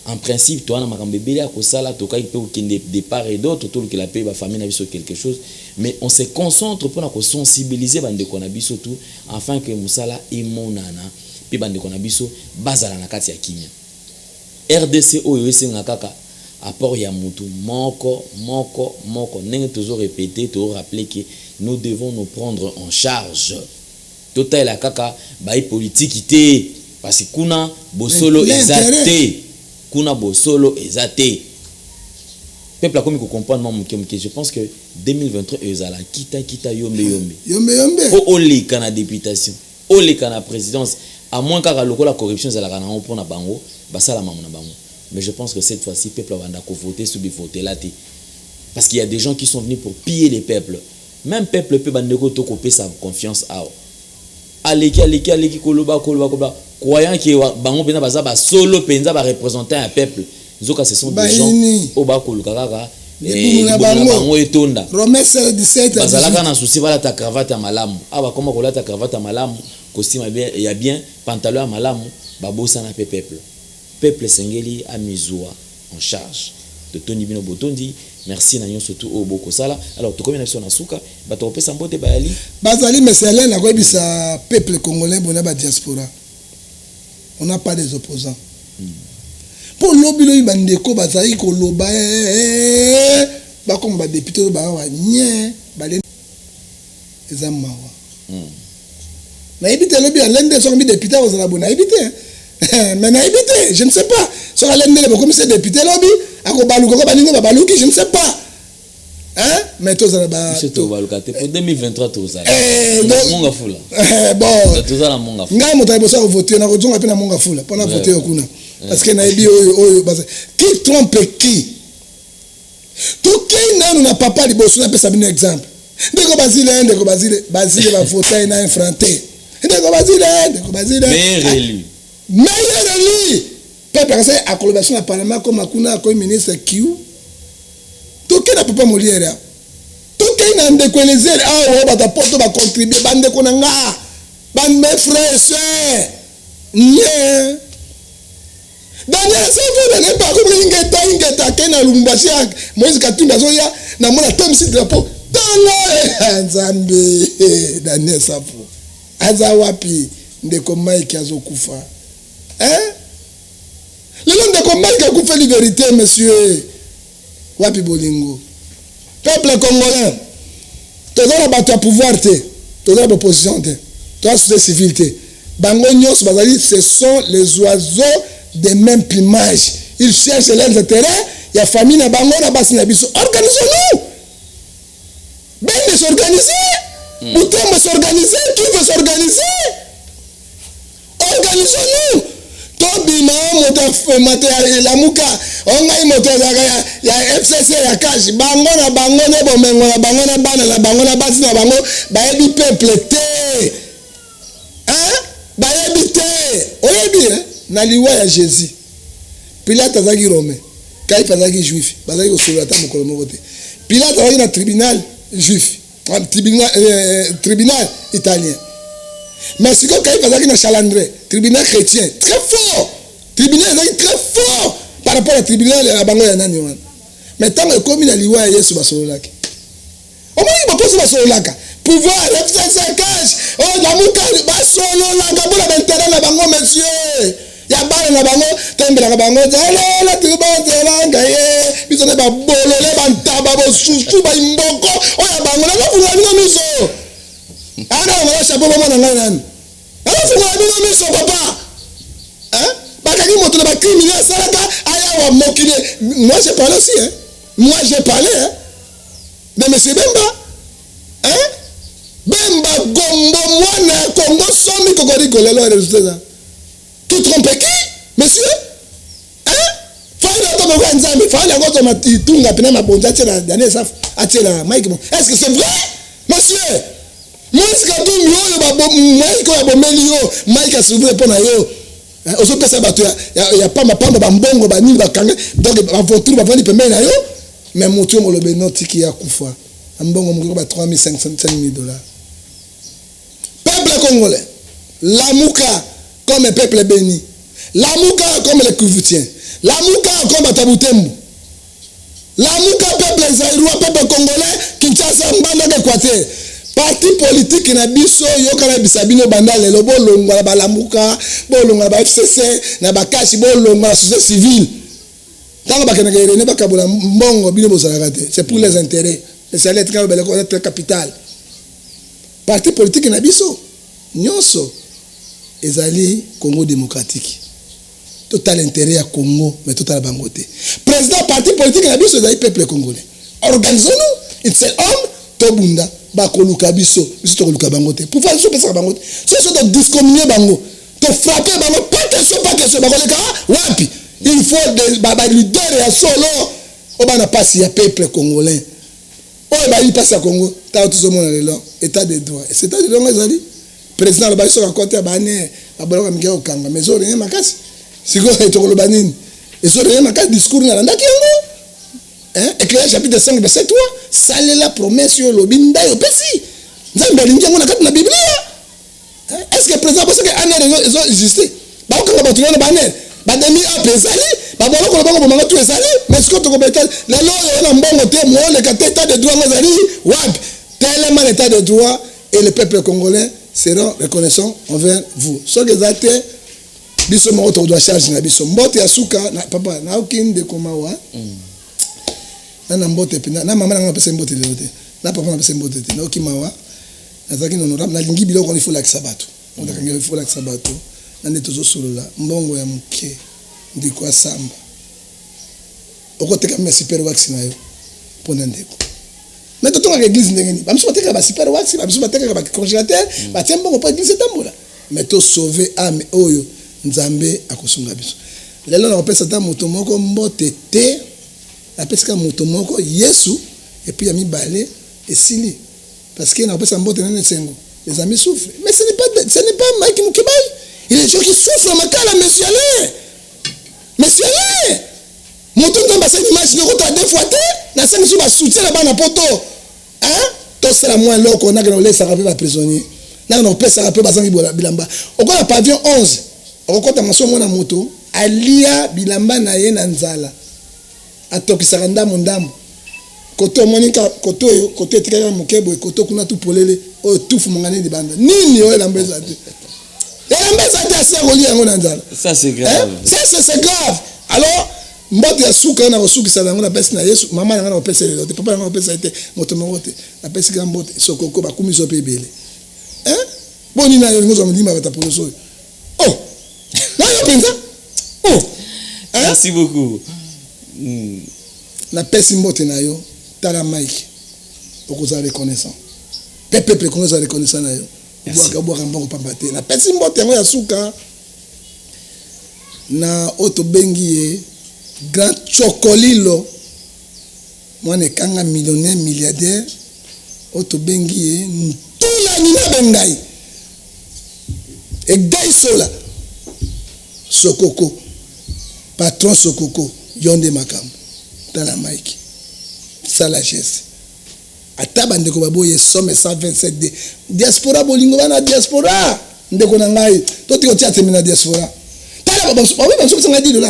En principe toi na makambe bele ya kosala to kai pe okende de part et d'autre to que la paix ba famille na biso quelque chose mais on se concentre pour na ko sensibiliser bandeko na biso tout afin que musala emonana pe bandeko na biso bazala na kati ya kimia. RDC oyo esenga kaka apport ya mutu moko nenge toujours répéter toujours rappeler que nous devons nous prendre en charge. Total la kaka ba politique té parce que kuna bosolo ezate kuna bosolo ezate peuple comme ko comprendre moi je pense que 2023 ezala kita yombe o le kana députation o le kana présidence à moins qu'à la corruption ezala kana on prend na bango basala mamu na bango. Mais je pense que cette fois-ci peuple va voter sous voter là parce qu'il y a des gens qui sont venus pour piller les peuples. Même peuple peut bandeko to couper sa confiance à aleki koloba croyant que bango pena baza ba solo penza ba représenter un peuple. Zoka ce sont des gens au ba koluka kaka et bango etonda. Romains 17 bazalaka na souci bala ta cravate à malamu. Aba koma kola ta cravate à malamu, costume bien il y a bien pantalon à malamu, babosa na peuple. Peuple sengeli a misua en charge de Tony Bino Botondi. Merci na surtout au boko sala. Alors to comme na so na suka ba to pesa mbote bayali bazali meselen na kwebisa peuple congolais bona ba diaspora. On n'a pas des opposants. Pour lobilo bandeko bazali ko loba ba comme ba député ba wa nye ba le ezamawa. Na ibite lobi alende so comme député aux la bona ibite. Mais je ne sais pas. Sur la laine de commissaire député lobby, à je ne sais pas. Hein? Mais tout ça pour 2023 tout ça. Monga fula. Bon. Tout ça la monga fula. Nga motaye bosa voter na kozonga pe na monga fula. Pona voter okuna. Parce que na ebi oyo qui trompe qui? Tout qui na na papa liboso na pesa bino exemple. Ndeko Basile va voter na infranté. ndeko bazile meilleur élu peuple français a collaboration na parlement comme akuna comme ministre Kiu toke na papa Molière toke na ndeko Eliezer awo bata poto ba contribuer bandeko na nga mes frères et sœurs nie Daniel Savou Daniel pas comme ingeta kena Lumbashi Moïse Katumbi azoya na mona temsi drapeau tala nzambe Daniel Savou aza wapi ndeko Mike azokufa le ndeko Mike akufa la vérité monsieur wapi bolingo peuple congolais toza na bato ya pouvoir te toza na opposition te toza société civile te bango nyonso bazali ce sont les oiseaux de même plumage ils cherchent leurs intérêts il y a famille na bango na basi na biso organisons-nous ben de s'organiser Boutembo s'organiser qui veut s'organiser organisons-nous tobima moto la muka ongai moto ya FCC ya cash bango na bango ne bomengo na bango na bana na bango na basi na bango bayebi peuple te bayebi te oyebi na liwa ya Jésus Pilate azaki romain Caïphe azaki juif bazaki kosolola ta mokolo moko te Pilate azaki na tribunal juif tribunal italien mais si Caïphe azaki na chalandré tribunal chrétien très fort tribunal azaki très fort par rapport à tribunal ya bango ya nani wana mais tant que comme na liwa ya Yesu basololaki omoni baposi basololaka pouvoir FCC cash la muka basololaka mpona baintérêt na bango monsieur ya bana na bango tembelaka bango la tribanzelanga ye biso ne babolole bantaba bosusu baimboko oyo bango nazofungola bino miso ana chapeau bomona ngai nani nazofungola bino miso papa bakaki moto na bacriminel asalaka ayawa mokili moi j'ai parlé aussi moi j'ai parlé de monsieur Bemba Gombo mwana Congo somi kokoriko lelo résultat qui trompe qui monsieur fallait que vous nzambe fallait que vous matunga pena mabonza tela Daniel Saf atela Mike est-ce que c'est vrai monsieur Moïse Katumbi oyo babo Mike oyo bomeli yo Mike asuvre pona yo ozo pesa bato ya pamba bambongo banini bakanga donc bavoturu bavandi pembeni na yo mais motu molobe notiki ya kufa ambongo moko ba $3,500 peuple congolais Lamuka comme un peuple béni Lamuka comme les Kivutiens Lamuka comme Batabutembo Lamuka peuple zaïrois peuple congolais Kinshasa mbanda Équateur parti politique na biso yokana bisabino banda lelo bolongwa ba Lamuka bolongwa ba FCC na bakashi bolongwa la société civile tango bakena ne bakabola mbongo bino bozalaka te c'est pour les intérêts et ça lettre quand bele connaître capital parti politique na biso nyonso ezali Congo démocratique total intérêt à Congo mais total bangoté président parti politique na biso ezali peuple congolais organisons-nous it's an homme tobunda bakoluka biso tokoluka bangoté pour faire so pesa bangoté so de discriminer bango to frapper bango pas question bakoleka wapi il faut des baba leader ya solo obana passe ya peuple congolais oyo bali passe à Congo ta tout mona lelo état de droit c'est état de droit ezali président le baso raconter bane aboloka mike okanga mais zo rien makasi siko etokoloba nini ezo rien makasi discours na ndaki yango Éclairage chapitre 5 verset 3 salela promesse yo lobinda yo pesi nzambe alingi yango na kati na biblia est-ce que président parce que aner ezo exister ba okanga bato na baner bademi apesali babolo ko bango bomanga tu ezali mais ce que to kobeta lelo yo na mbongo te mo le état de droit ngazali wapi tellement l'état de droit et le peuple congolais seront reconnaissants envers vous so que zate biso mo to doit charge na biso mbote ya suka na papa na okinde komawa na mbote pina na mama na pesa mbote lelo te na papa na pesa mbote te na okimawa nazaki honorable na lingi biloko il faut la sabato on dakanga il faut la sabato na ndeto solola mbongo ya muke ndiko asamba okoteka me super wax na yo pona ndeko mais to tonga église ndengeni bamso bateka ba super wax bamso bateka ba congélateur ba tiembongo pa église tambola mais to sauver ame oyo nzambe akosunga biso lelo na opesa ta moto moko mbote te apesika moto moko Yesu et puis ami balé et sili parce que na opesa mbote nene sengo Les amis souffrent. Mais ce n'est pas Mike Moukibaï. Il y a des gens qui souffrent, Makala, monsieur Alain. Monsieur Alain. Mon tour dans cette image, je ne deux fois, na 5 jours, je soutiens là-bas dans poto. Hein? Tout c'est la moins là qu'on a que ça rappelle la prisonnier. Là, on peut ça rappelle Bazangi Bilamba. Au coin de pavillon 11, au coin de ma somme, mon moto, Alia Bilamba na ye nanzala. Atoki saranda mondam. Koto monika koto etikaka mokebo koto kuna tu polele o tufu mongane de banda. Nini o la mbeza te. La mbeza te assez relié yango nanzala. Ça c'est grave. Ça c'est grave. Alors mbote ya suka na osuki sala ngona pesi na Yesu mama ngana opesa le papa ngana opesa ite moto mote na pesi ka mbote sokoko ba kumiso pe bele. Boni na yo ngozo mdima bata poloso. Oh. Na yo penza? Oh. Merci beaucoup. Na pesi mbote na yo tala Mike okoza reconnaissant peuple konoza reconnaissant na yo bwaka bwaka mbongo pambate na pesi mbote yango ya suka na oto bengi ye grand chocolilo mwana kanga millionnaire milliardaire oto bengi ye ntula nina bengai egai sola Sokoko patron Sokoko yonde makambo tala Mike ça la geste ata bandeko baboye somme 127 de diaspora bolingo bana diaspora ndeko na ngai toti kotia temina diaspora tala babaso sanga $10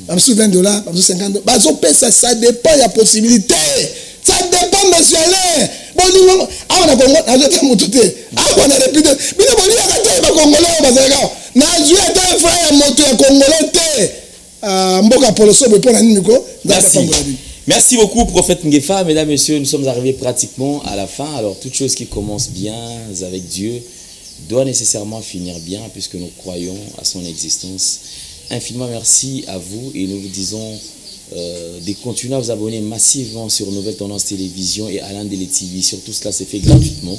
babaso $20 babaso $50 bazo pesa ça dépend ya possibilité ça dépend monsieur Alain bolingo awana kongo azota mututé awana répété bino bolingo kata ba congolais bazaka na jouer ta frère ya moto ya congolais te mboka poloso be pona nini ko Merci beaucoup, prophète Ngefa. Mesdames, messieurs, nous sommes arrivés pratiquement à la fin. Alors, toute chose qui commence bien avec Dieu doit nécessairement finir bien puisque nous croyons à son existence. Infiniment merci à vous et nous vous disons de continuer à vous abonner massivement sur Nouvelle Tendance Télévision et Alain Dele TV. Surtout cela c'est fait gratuitement.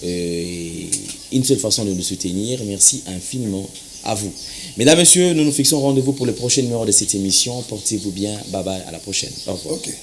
Une seule façon de nous soutenir. Merci infiniment à vous. Mesdames, messieurs, nous nous fixons rendez-vous pour le prochain numéro de cette émission. Portez-vous bien. Bye bye. À la prochaine. Au revoir. Okay.